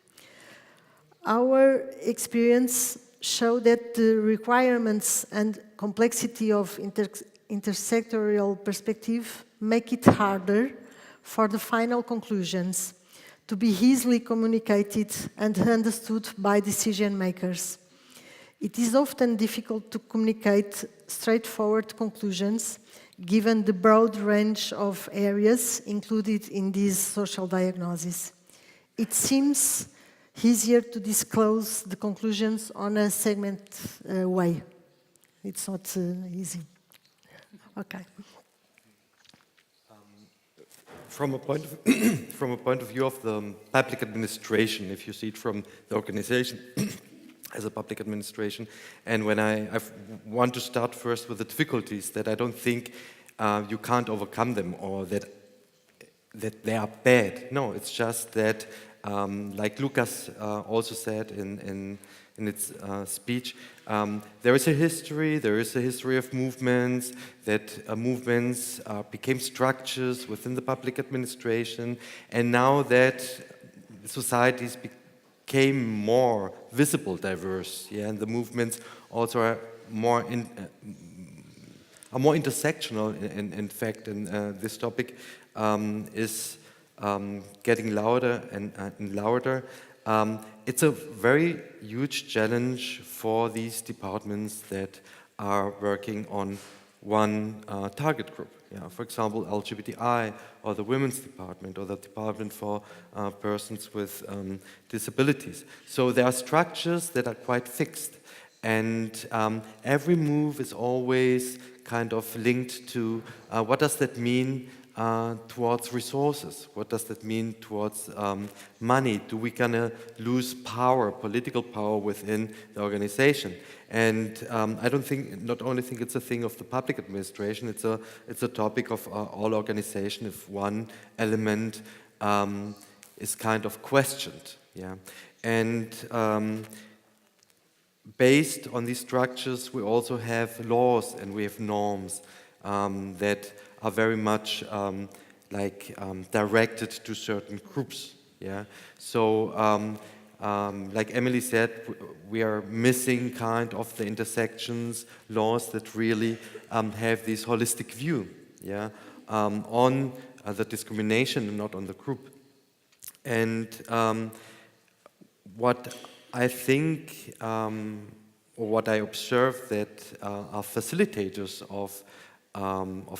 Our experience show that the requirements and complexity of intersectorial perspective make it harder for the final conclusions to be easily communicated and understood by decision makers. It is often difficult to communicate straightforward conclusions given the broad range of areas included in these social diagnoses. It seems easier to disclose the conclusions on a segment way. It's not easy. Okay. From a point of view of the public administration, if you see it from the organization as a public administration, and when I want to start first with the difficulties that I don't think you can't overcome them or that they are bad. No, it's just that, like Lucas also said in its speech, there is a history of movements, that movements became structures within the public administration, and now that societies became more visible, diverse, yeah, and the movements also are more intersectional, in fact, and this topic is getting louder and louder. It's a very huge challenge for these departments that are working on one target group. Yeah, for example, LGBTI, or the Women's Department, or the Department for Persons with Disabilities. So there are structures that are quite fixed, and every move is always kind of linked to what does that mean towards resources? What does that mean towards money? Do we gonna lose power, political power within the organization? And I don't think, not only think it's a thing of the public administration, it's a topic of all organization if one element is kind of questioned. Yeah, and based on these structures, we also have laws and we have norms that are very much directed to certain groups. Yeah, so like Emily said, we are missing kind of the intersections laws that really have this holistic view, yeah, on the discrimination and not on the group. And what I think, or what I observe, that are facilitators of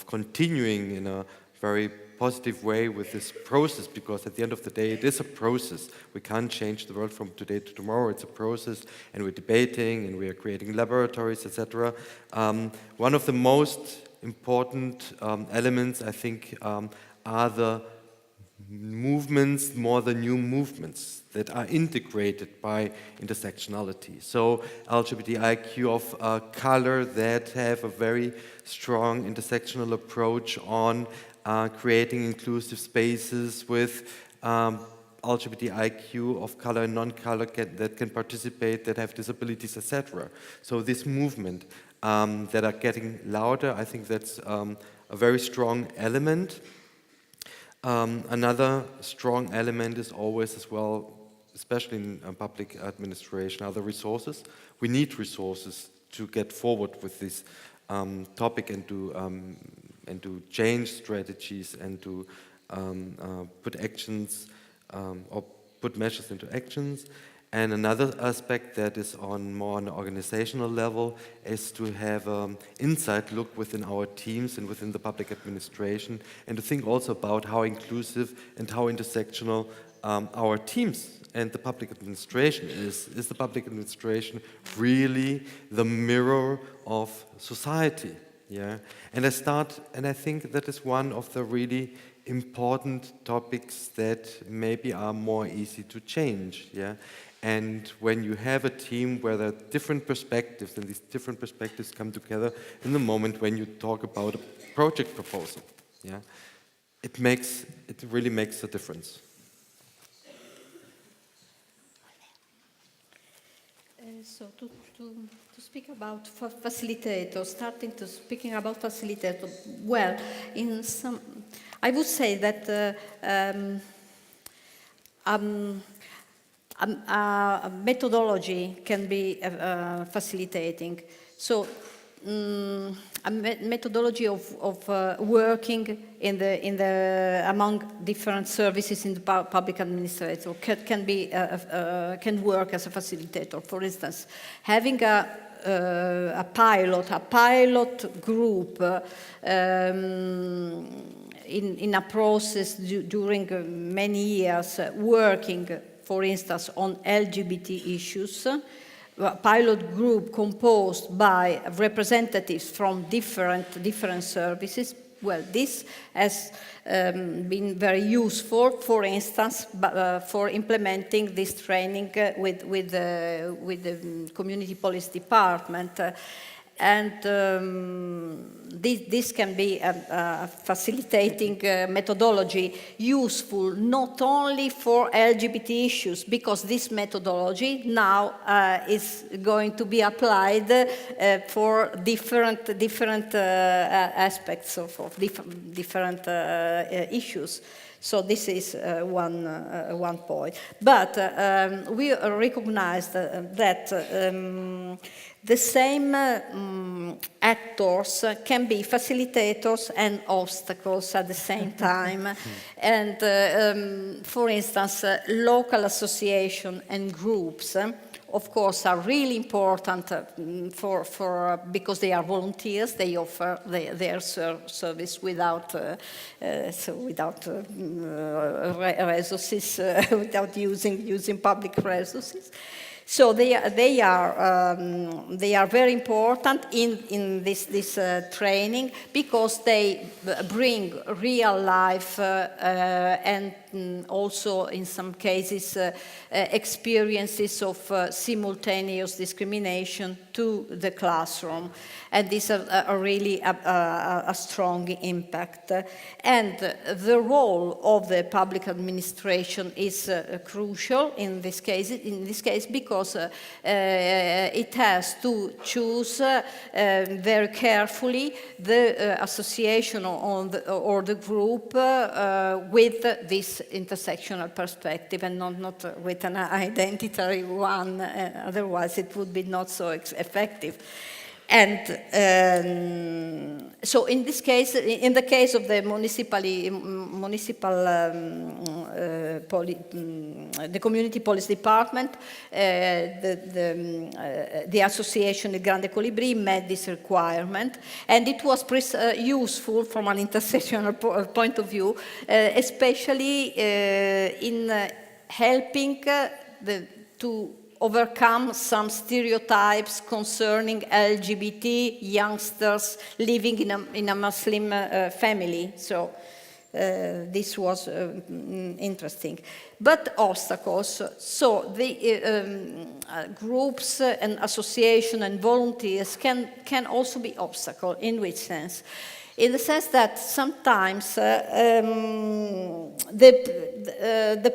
continuing in a very positive way with this process, because at the end of the day it is a process. We can't change the world from today to tomorrow. It's a process, and we're debating and we are creating laboratories, etc. One of the most important elements, I think, are the movements, more the new movements that are integrated by intersectionality. So LGBTIQ of color that have a very strong intersectional approach on creating inclusive spaces with LGBTIQ of color and non-color that can participate, that have disabilities, etc. So this movement that are getting louder, I think that's a very strong element. Another strong element is always as well, especially in public administration, are the resources. We need resources to get forward with this topic and to change strategies and to put actions or put measures into actions. And another aspect that is more on an organizational level is to have an inside look within our teams and within the public administration, and to think also about how inclusive and how intersectional our teams and the public administration is. Is the public administration really the mirror of society? Yeah, and I think that is one of the really important topics that maybe are more easy to change. Yeah. And when you have a team where there are different perspectives, and these different perspectives come together in the moment when you talk about a project proposal, yeah, it really makes a difference. So to speak about facilitators, starting to speaking about facilitators, well, I would say that a methodology can be facilitating. So a methodology of working among different services in the public administration can work as a facilitator. For instance, having a pilot group in a process during many years working, for instance, on LGBT issues. A pilot group composed by representatives from different services. Well, this has been very useful, for instance, for implementing this training with the Community Policy Department. And this can be a facilitating methodology useful not only for LGBT issues, because this methodology now is going to be applied for different aspects of different issues. So this is one point. But we recognized that the same actors can be facilitators and obstacles at the same time. And for instance, local associations and groups, of course, are really important because they are volunteers. They offer their service without resources, without using public resources. So they are very important in this training because they bring real life and also in some cases experiences of simultaneous discrimination to the classroom, and this are really a strong impact. And the role of the public administration is crucial in this case because it has to choose very carefully the association or the group with this intersectional perspective and not with an identitary one, otherwise it would be not so effective. And so in this case, in the case of the the Community Policy Department, the association Il Grande Colibri met this requirement, and it was useful from an intersectional point of view, especially in helping to overcome some stereotypes concerning LGBT youngsters living in a Muslim family. So this was interesting. But obstacles, so the groups and associations and volunteers can also be obstacles. In which sense? In the sense that sometimes the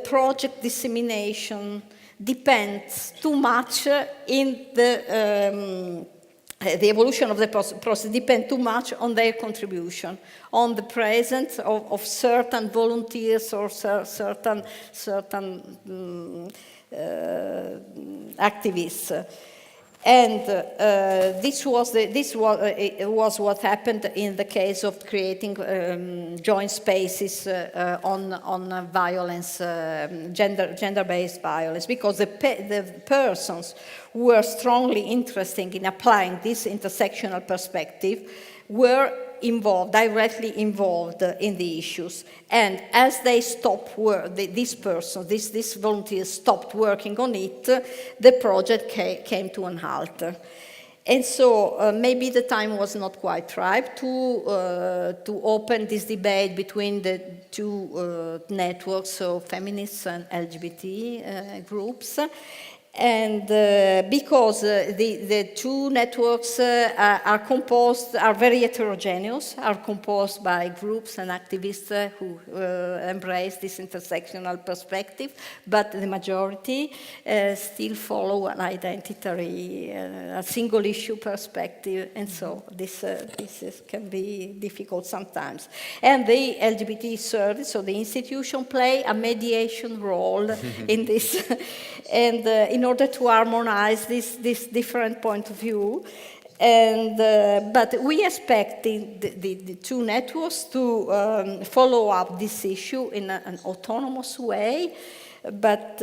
project dissemination depends too much in the evolution of the process depends too much on their contribution, on the presence of certain volunteers or certain activists. And this was what happened in the case of creating joint spaces on violence, gender-based violence, because the persons who were strongly interested in applying this intersectional perspective were directly involved in the issues. And as they stopped work, these volunteers stopped working on it, the project came to an halt. And so maybe the time was not quite ripe to open this debate between the two networks, so feminists and LGBT groups. And because the two networks are very heterogeneous, are composed by groups and activists who embrace this intersectional perspective, but the majority still follow an identitary, a single issue perspective, and so this can be difficult sometimes. And the LGBT service, so the institution, play a mediation role in this, and in order to harmonize this different point of view. And, but we expect the two networks to follow up this issue in an autonomous way, But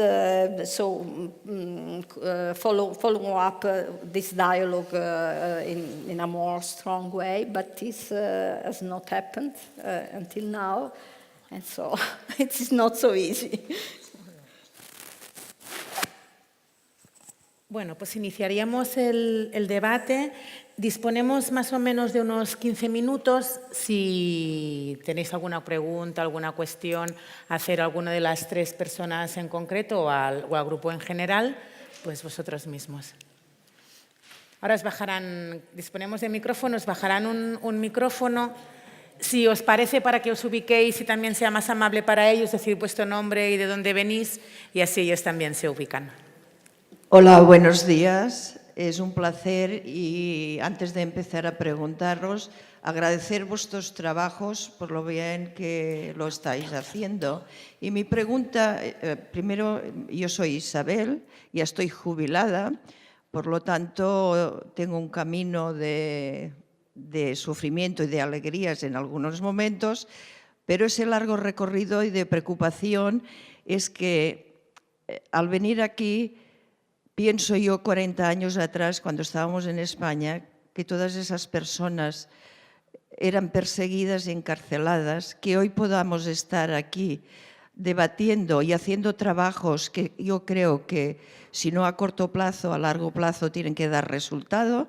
follow up this dialogue in a more strong way, but this has not happened until now, and so it is not so easy. Bueno, pues iniciaríamos el debate. Disponemos más o menos de unos 15 minutos. Si tenéis alguna pregunta, alguna cuestión, hacer a alguna de las tres personas en concreto o al grupo en general, pues vosotros mismos. Ahora os bajarán, disponemos de micrófonos, bajarán un micrófono. Si os parece, para que os ubiquéis y también sea más amable para ellos, decir vuestro nombre y de dónde venís, y así ellos también se ubican. Hola, buenos días. Es un placer y antes de empezar a preguntaros, agradecer vuestros trabajos por lo bien que lo estáis haciendo. Y mi pregunta, primero, yo soy Isabel, ya estoy jubilada, por lo tanto tengo un camino de sufrimiento y de alegrías en algunos momentos, pero ese largo recorrido y de preocupación es que al venir aquí, pienso yo 40 años atrás, cuando estábamos en España, que todas esas personas eran perseguidas y encarceladas, que hoy podamos estar aquí debatiendo y haciendo trabajos que yo creo que, si no a corto plazo, a largo plazo tienen que dar resultado.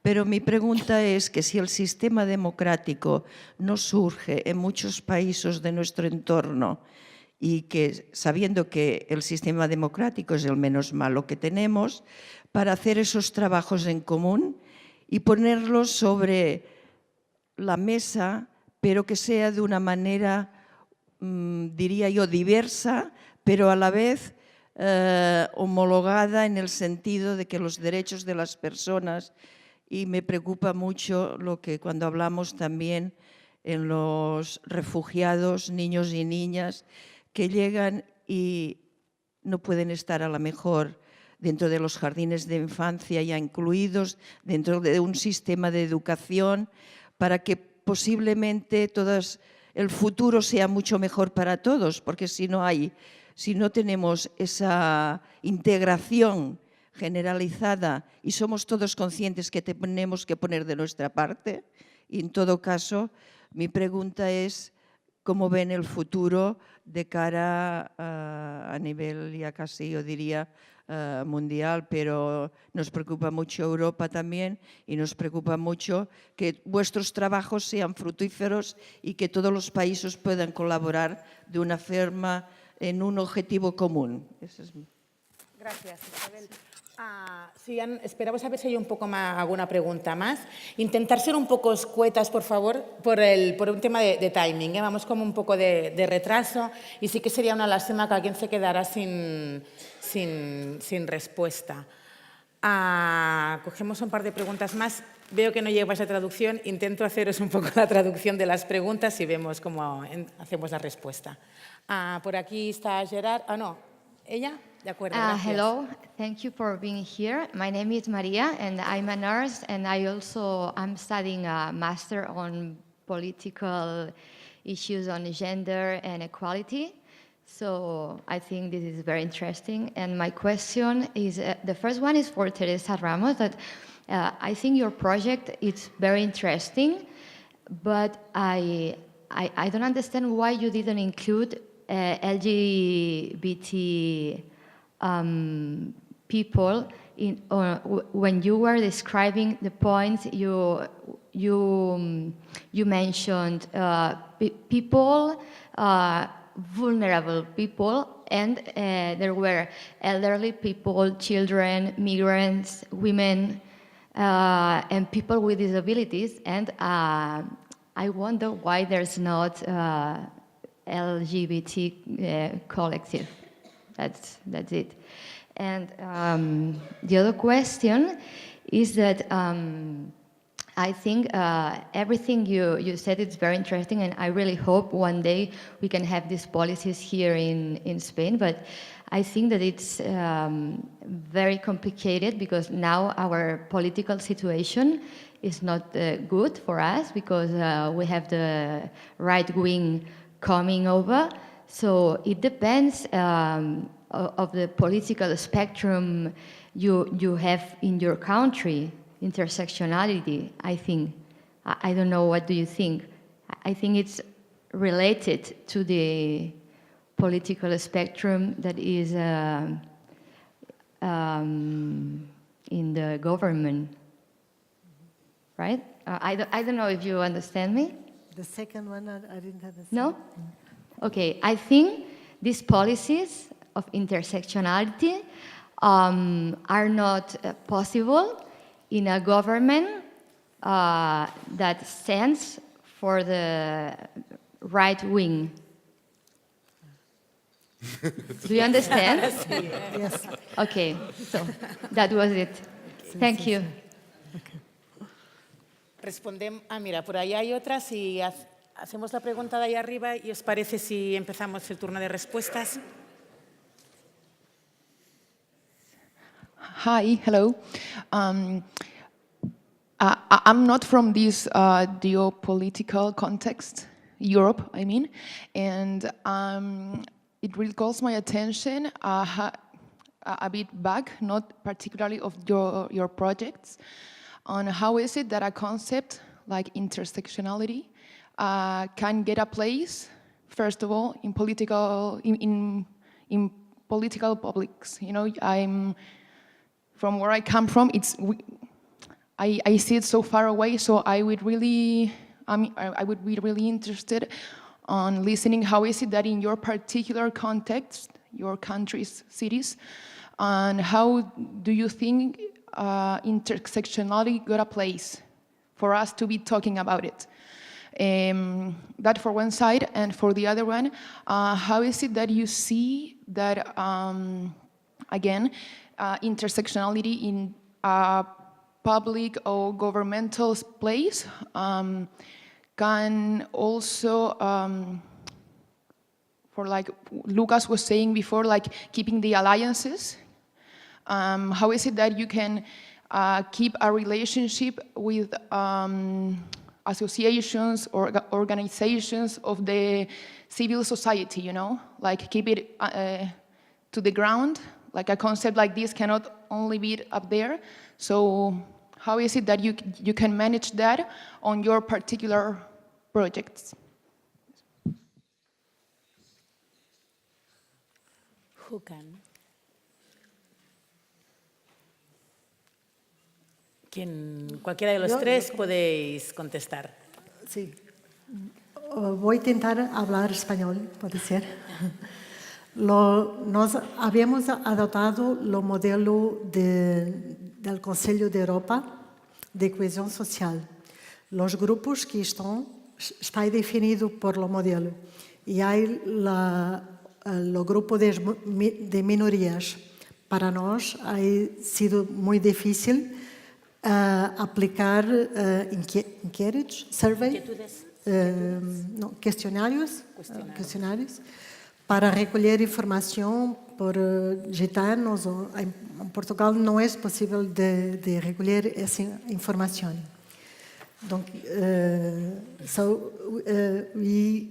Pero mi pregunta es que si el sistema democrático no surge en muchos países de nuestro entorno, y que sabiendo que el sistema democrático es el menos malo que tenemos, para hacer esos trabajos en común y ponerlos sobre la mesa, pero que sea de una manera, diría yo, diversa, pero a la vez homologada en el sentido de que los derechos de las personas, y me preocupa mucho lo que cuando hablamos también en los refugiados, niños y niñas, que llegan y no pueden estar a lo mejor dentro de los jardines de infancia ya incluidos, dentro de un sistema de educación, para que posiblemente el futuro sea mucho mejor para todos, porque si no tenemos esa integración generalizada y somos todos conscientes que tenemos que poner de nuestra parte, y en todo caso, mi pregunta es, ¿cómo ven el futuro de cara a nivel ya casi, yo diría, mundial? Pero nos preocupa mucho Europa también y nos preocupa mucho que vuestros trabajos sean fructíferos y que todos los países puedan colaborar de una forma en un objetivo común. Gracias, Isabel. Sí, esperamos a ver si hay un poco más, alguna pregunta más. Intentar ser un poco escuetas, por favor, por un tema de timing. Vamos como un poco de retraso y sí que sería una lástima que alguien se quedara sin respuesta. Cogemos un par de preguntas más. Veo que no llevas la traducción. Intento haceros un poco la traducción de las preguntas y vemos cómo hacemos la respuesta. Por aquí está Gerard. No, ¿ella? De acuerdo, gracias. Hello, thank you for being here. My name is Maria and I'm a nurse and I'm studying a master on political issues on gender and equality. So I think this is very interesting. And my question is, the first one is for Teresa Ramos, that I think your project is very interesting, but I don't understand why you didn't include LGBT people when you were describing the points you mentioned people, vulnerable people, and there were elderly people, children, migrants, women, and people with disabilities, and I wonder why there's not LGBT collective. That's it. And the other question is that I think everything you said is very interesting, and I really hope one day we can have these policies here in Spain. But I think that it's very complicated because now our political situation is not good for us because we have the right wing coming over. So it depends of the political spectrum you have in your country, intersectionality, I think. I don't know, what do you think? I think it's related to the political spectrum that is in the government, right? I don't know if you understand me. The second one, I didn't understand. No? Okay, I think these policies of intersectionality are not possible in a government that stands for the right wing. Do you understand? Yes. Okay, so that was it. Thank you. Mira, por ahí hay otras y hacemos la pregunta de ahí arriba y os parece si empezamos el turno de respuestas. Hi, hello. I'm not from this geopolitical context, Europe, I mean, and it really calls my attention a bit back, not particularly of your projects, on how is it that a concept like intersectionality can get a place, first of all, in political political publics. You know, from where I come from, I see it so far away. So I would be really interested on listening. How is it that in your particular context, your countries, cities, and how do you think intersectionality got a place for us to be talking about it? That for one side, and for the other one, how is it that you see that, again, intersectionality in a public or governmental place can also, for like Lucas was saying before, like keeping the alliances? How is it that you can keep a relationship with associations or organizations of the civil society, you know? Like keep it to the ground? Like a concept like this cannot only be up there. So how is it that you can manage that on your particular projects? Who can? Cualquiera de los tres podéis contestar. Sí. Voy a intentar hablar español, puede ser. Nós habíamos adotado o modelo do Conselho de Europa de coesão social. Os grupos que estão definido por lo modelo. E há o grupo de minorias. Para nós, ha sido muito difícil aplicar inquéritos, survey, questionários, para recolher informação por gitanos. Em Portugal não é possível de recolher essa informação. Donc, we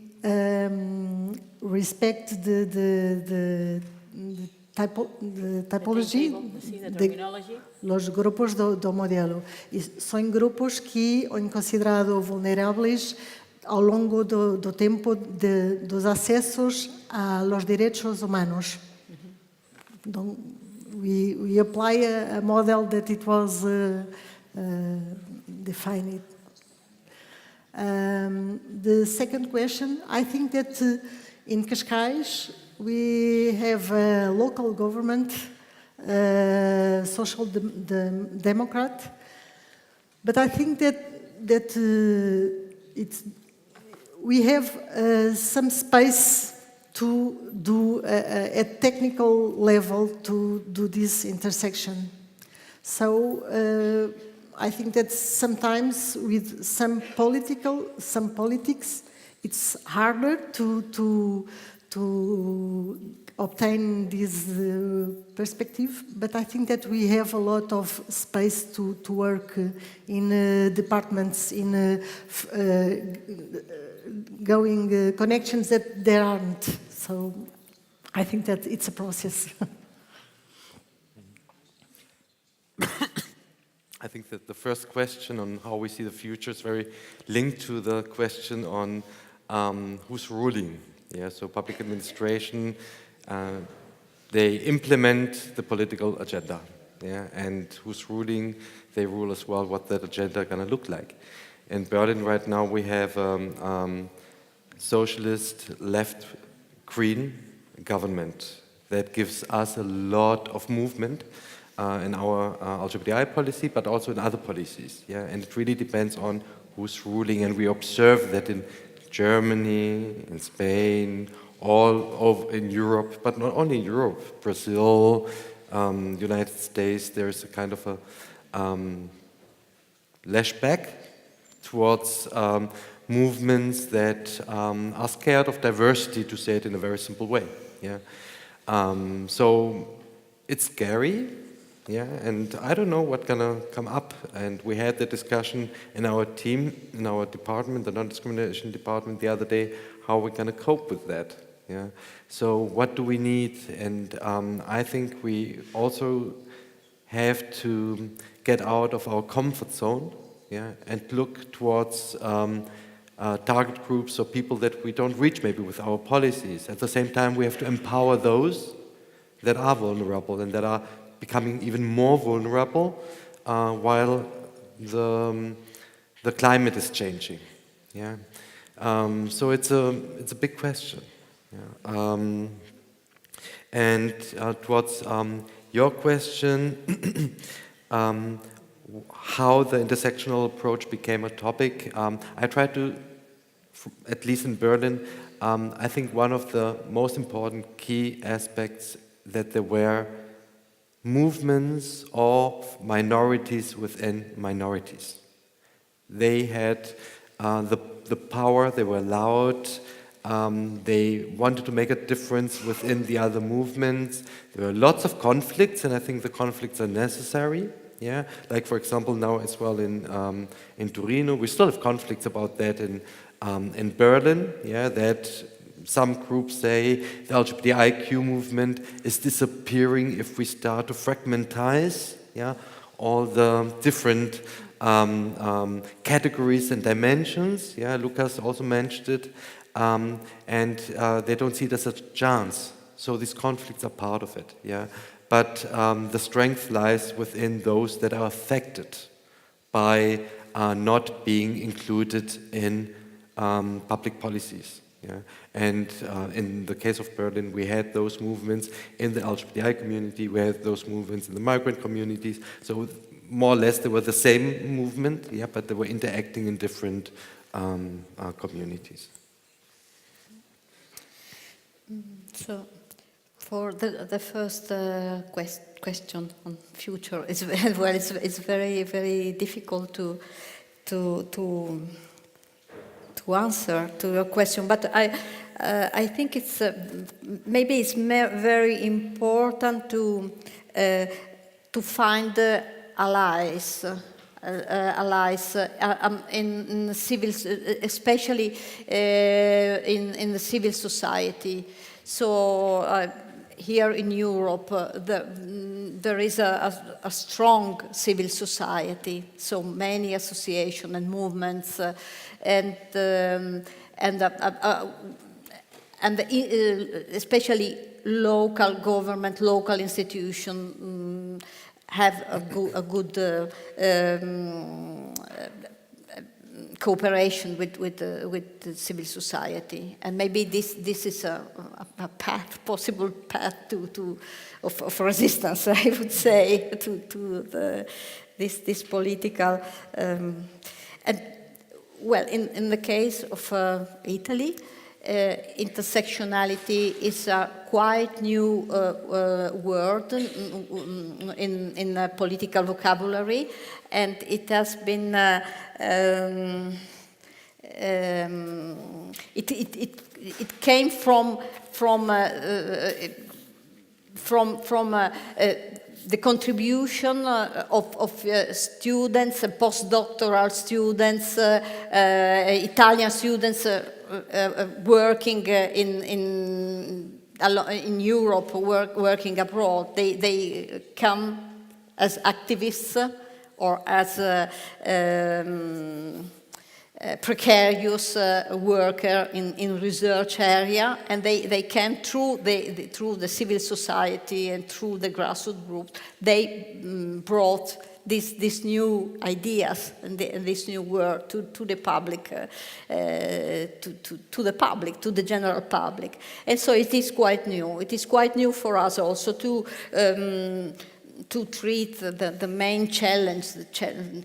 respect the typology, os grupos do modelo. E são grupos que são considerados vulneráveis ao longo do tempo dos acessos aos direitos humanos. Donc, we apply a model that it was defined. The second question, I think that in Cascais we have a local government, social democrat, but I think that we have some space to do at technical level to do this intersection. So I think that sometimes with some politics, it's harder to obtain this perspective, but I think that we have a lot of space to work in departments, in going connections that there aren't. So So I think that it's a process. I think that the first question on how we see the future is very linked to the question on who's ruling. Yeah, so public administration, they implement the political agenda. Yeah, and who's ruling, they rule as well what that agenda gonna look like. In Berlin right now we have socialist left green government that gives us a lot of movement in our LGBTI policy, but also in other policies. Yeah, and it really depends on who's ruling, and we observe that in Germany, in Spain, all over in Europe, but not only in Europe, Brazil, United States, there's a kind of a lashback towards movements that are scared of diversity, to say it in a very simple way. Yeah, so it's scary. Yeah, and I don't know what's gonna come up. And we had the discussion in our team, in our department, the non-discrimination department, the other day, how we're gonna cope with that. Yeah. So what do we need? And I think we also have to get out of our comfort zone, yeah, and look towards target groups or people that we don't reach maybe with our policies. At the same time, we have to empower those that are vulnerable and that are becoming even more vulnerable while the climate is changing. Yeah, so it's a big question. Yeah. And towards your question, how the intersectional approach became a topic, I tried to, at least in Berlin, I think one of the most important key aspects that there were movements of minorities within minorities. They had the power, they were loud, they wanted to make a difference within the other movements. There were lots of conflicts, and I think the conflicts are necessary. Yeah, like for example now as well in Torino, we still have conflicts about that in Berlin. Yeah, that some groups say the LGBTIQ movement is disappearing if we start to fragmentize, yeah, all the different categories and dimensions. Yeah, Lucas also mentioned it, and they don't see it as a chance. So these conflicts are part of it. Yeah, but the strength lies within those that are affected by not being included in public policies. Yeah. And in the case of Berlin, we had those movements in the LGBTI community, we had those movements in the migrant communities. So more or less they were the same movement, yeah, but they were interacting in different communities. So for the first question on future, it's very, very difficult to answer to your question, but I think it's maybe it's very important to find allies in civil, especially in the civil society. So here in Europe, there is a strong civil society, so many associations and movements, and especially local government, local institutions have a good cooperation with the civil society, and maybe this is a possible path of resistance, I would say, to this political and well, in the case of Italy, intersectionality is a quite new word in political vocabulary, and it has been it came from the contribution of students, postdoctoral students, Italian students working in in Europe working abroad, they come as activists or as precarious worker in research area, and they came through the civil society and through the grassroots groups. They brought these new ideas and this new work to the public, to the public, to the general public. And so it is quite new. It is quite new for us also to treat the main challenge, the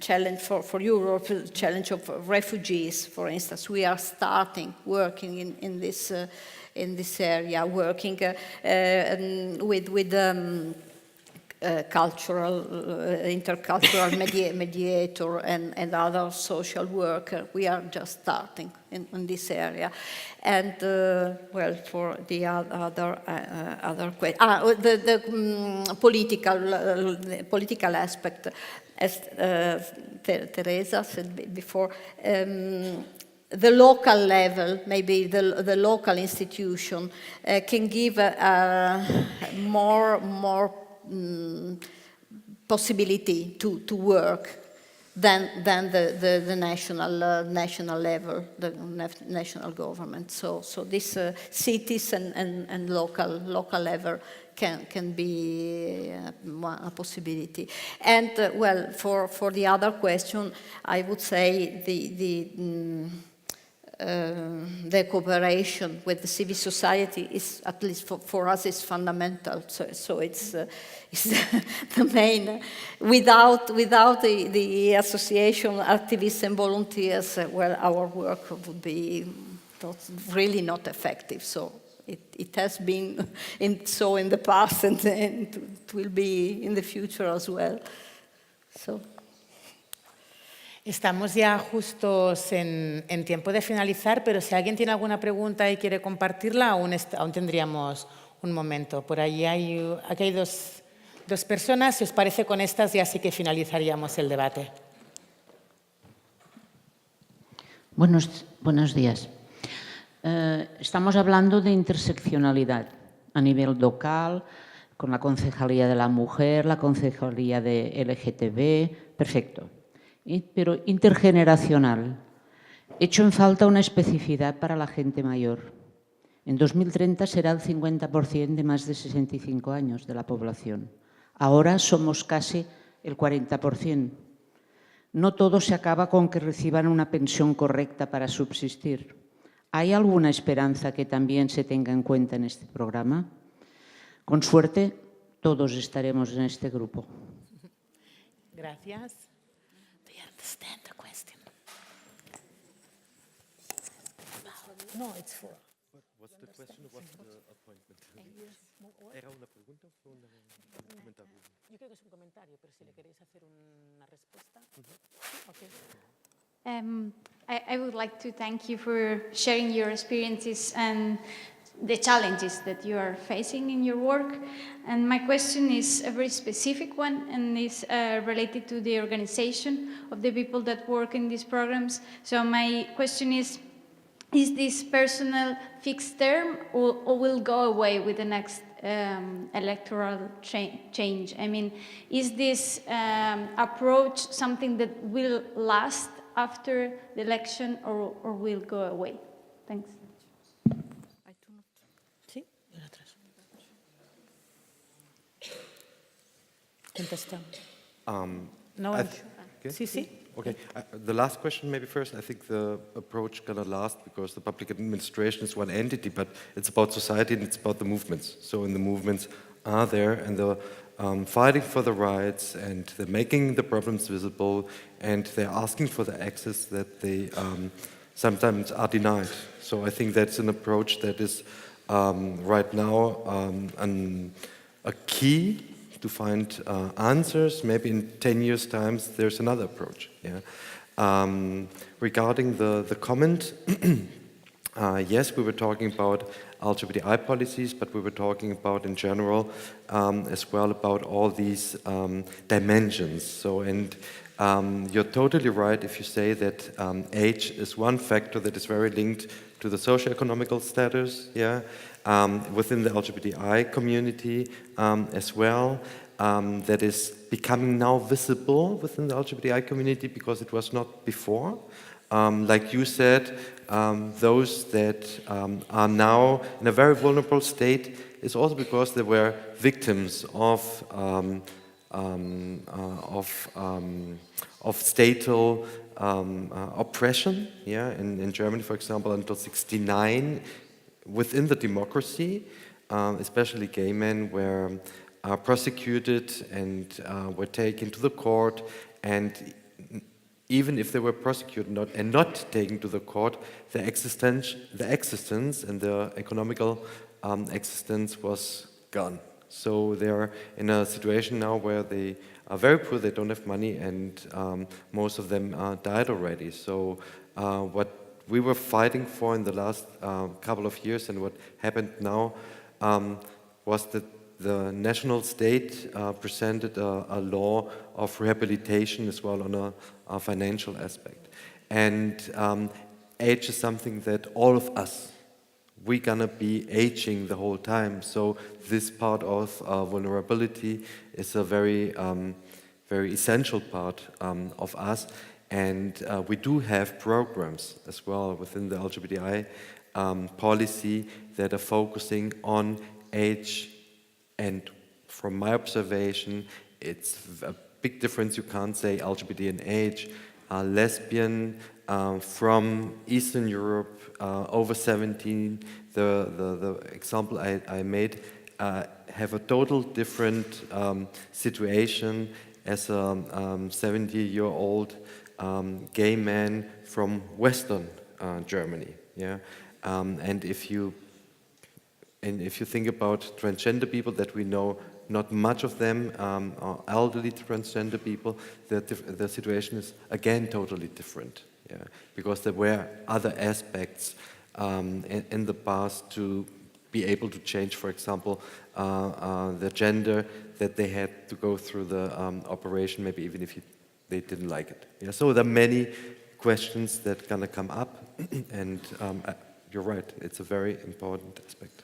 challenge for Europe, the challenge of refugees, for instance. We are starting working in this area, working with intercultural mediator and other social worker. We are just starting in this area. And well, for the other question, the political aspect, as Teresa said before, the local level, maybe the local institution can give more possibility to work than the national level, the national government. So these cities and local level can be a possibility. And well, for the other question, I would say the cooperation with the civil society is, at least for us, is fundamental. So it's the main. Without the association, activists and volunteers, well, our work would be really not effective. So it has been in the past, and it will be in the future as well. So. Estamos ya justos en tiempo de finalizar, pero si alguien tiene alguna pregunta y quiere compartirla, aún tendríamos un momento. Por allí aquí hay dos personas. Si os parece, con estas ya sí que finalizaríamos el debate. Buenos días. Estamos hablando de interseccionalidad a nivel local, con la Concejalía de la Mujer, la Concejalía de LGTB, perfecto. Pero intergeneracional. Echo en falta una especificidad para la gente mayor. En 2030 será el 50% de más de 65 años de la población. Ahora somos casi el 40%. No todo se acaba con que reciban una pensión correcta para subsistir. ¿Hay alguna esperanza que también se tenga en cuenta en este programa? Con suerte, todos estaremos en este grupo. Gracias. Understand the question. No, it's for. What's the question? What's the appointment? Era una pregunta o un comentario? Yo creo que es un comentario, pero si le queréis hacer una respuesta. Okay. I would like to thank you for sharing your experiences and the challenges that you are facing in your work. And my question is a very specific one, and is related to the organization of the people that work in these programs. So my question is this personal fixed term or will go away with the next electoral change? I mean, is this approach something that will last after the election or will go away? Thanks. No, okay. Sí. Okay, the last question maybe first. I think the approach gonna last because the public administration is one entity, but it's about society and it's about the movements. So when the movements are there and they're fighting for the rights and they're making the problems visible and they're asking for the access that they sometimes are denied. So I think that's an approach that is right now a key to find answers. Maybe in 10 years' time, there's another approach. Yeah. Regarding the comment, yes, we were talking about LGBTI policies, but we were talking about in general as well about all these dimensions. So, and you're totally right if you say that age is one factor that is very linked to the socio-economical status. Yeah. within the LGBTI community as well, that is becoming now visible within the LGBTI community because it was not before. Like you said, those that are now in a very vulnerable state is also because they were victims of statal oppression. Yeah, in Germany, for example, until '69, within the democracy, especially gay men were prosecuted and were taken to the court, and even if they were prosecuted and not taken to the court, their existence and their economical existence was gone. So they're in a situation now where they are very poor, they don't have money, and most of them died already. So what we were fighting for in the last couple of years and what happened now was that the national state presented a law of rehabilitation as well on a financial aspect. And age is something that all of us, we're gonna be aging the whole time. So this part of vulnerability is a very, very essential part of us. And we do have programs as well within the LGBTI policy that are focusing on age. And from my observation, it's a big difference. You can't say LGBT and age. Lesbian from Eastern Europe, over 17, the example I made, have a total different situation as a 70-year-old gay man from Western Germany. Yeah, and if you think about transgender people that we know, not much of them are elderly transgender people, the situation is again totally different. Yeah, because there were other aspects in the past to be able to change, for example, the gender, that they had to go through the operation, maybe even if they didn't like it. Yeah, so there are many questions that are gonna come up, and you're right, it's a very important aspect.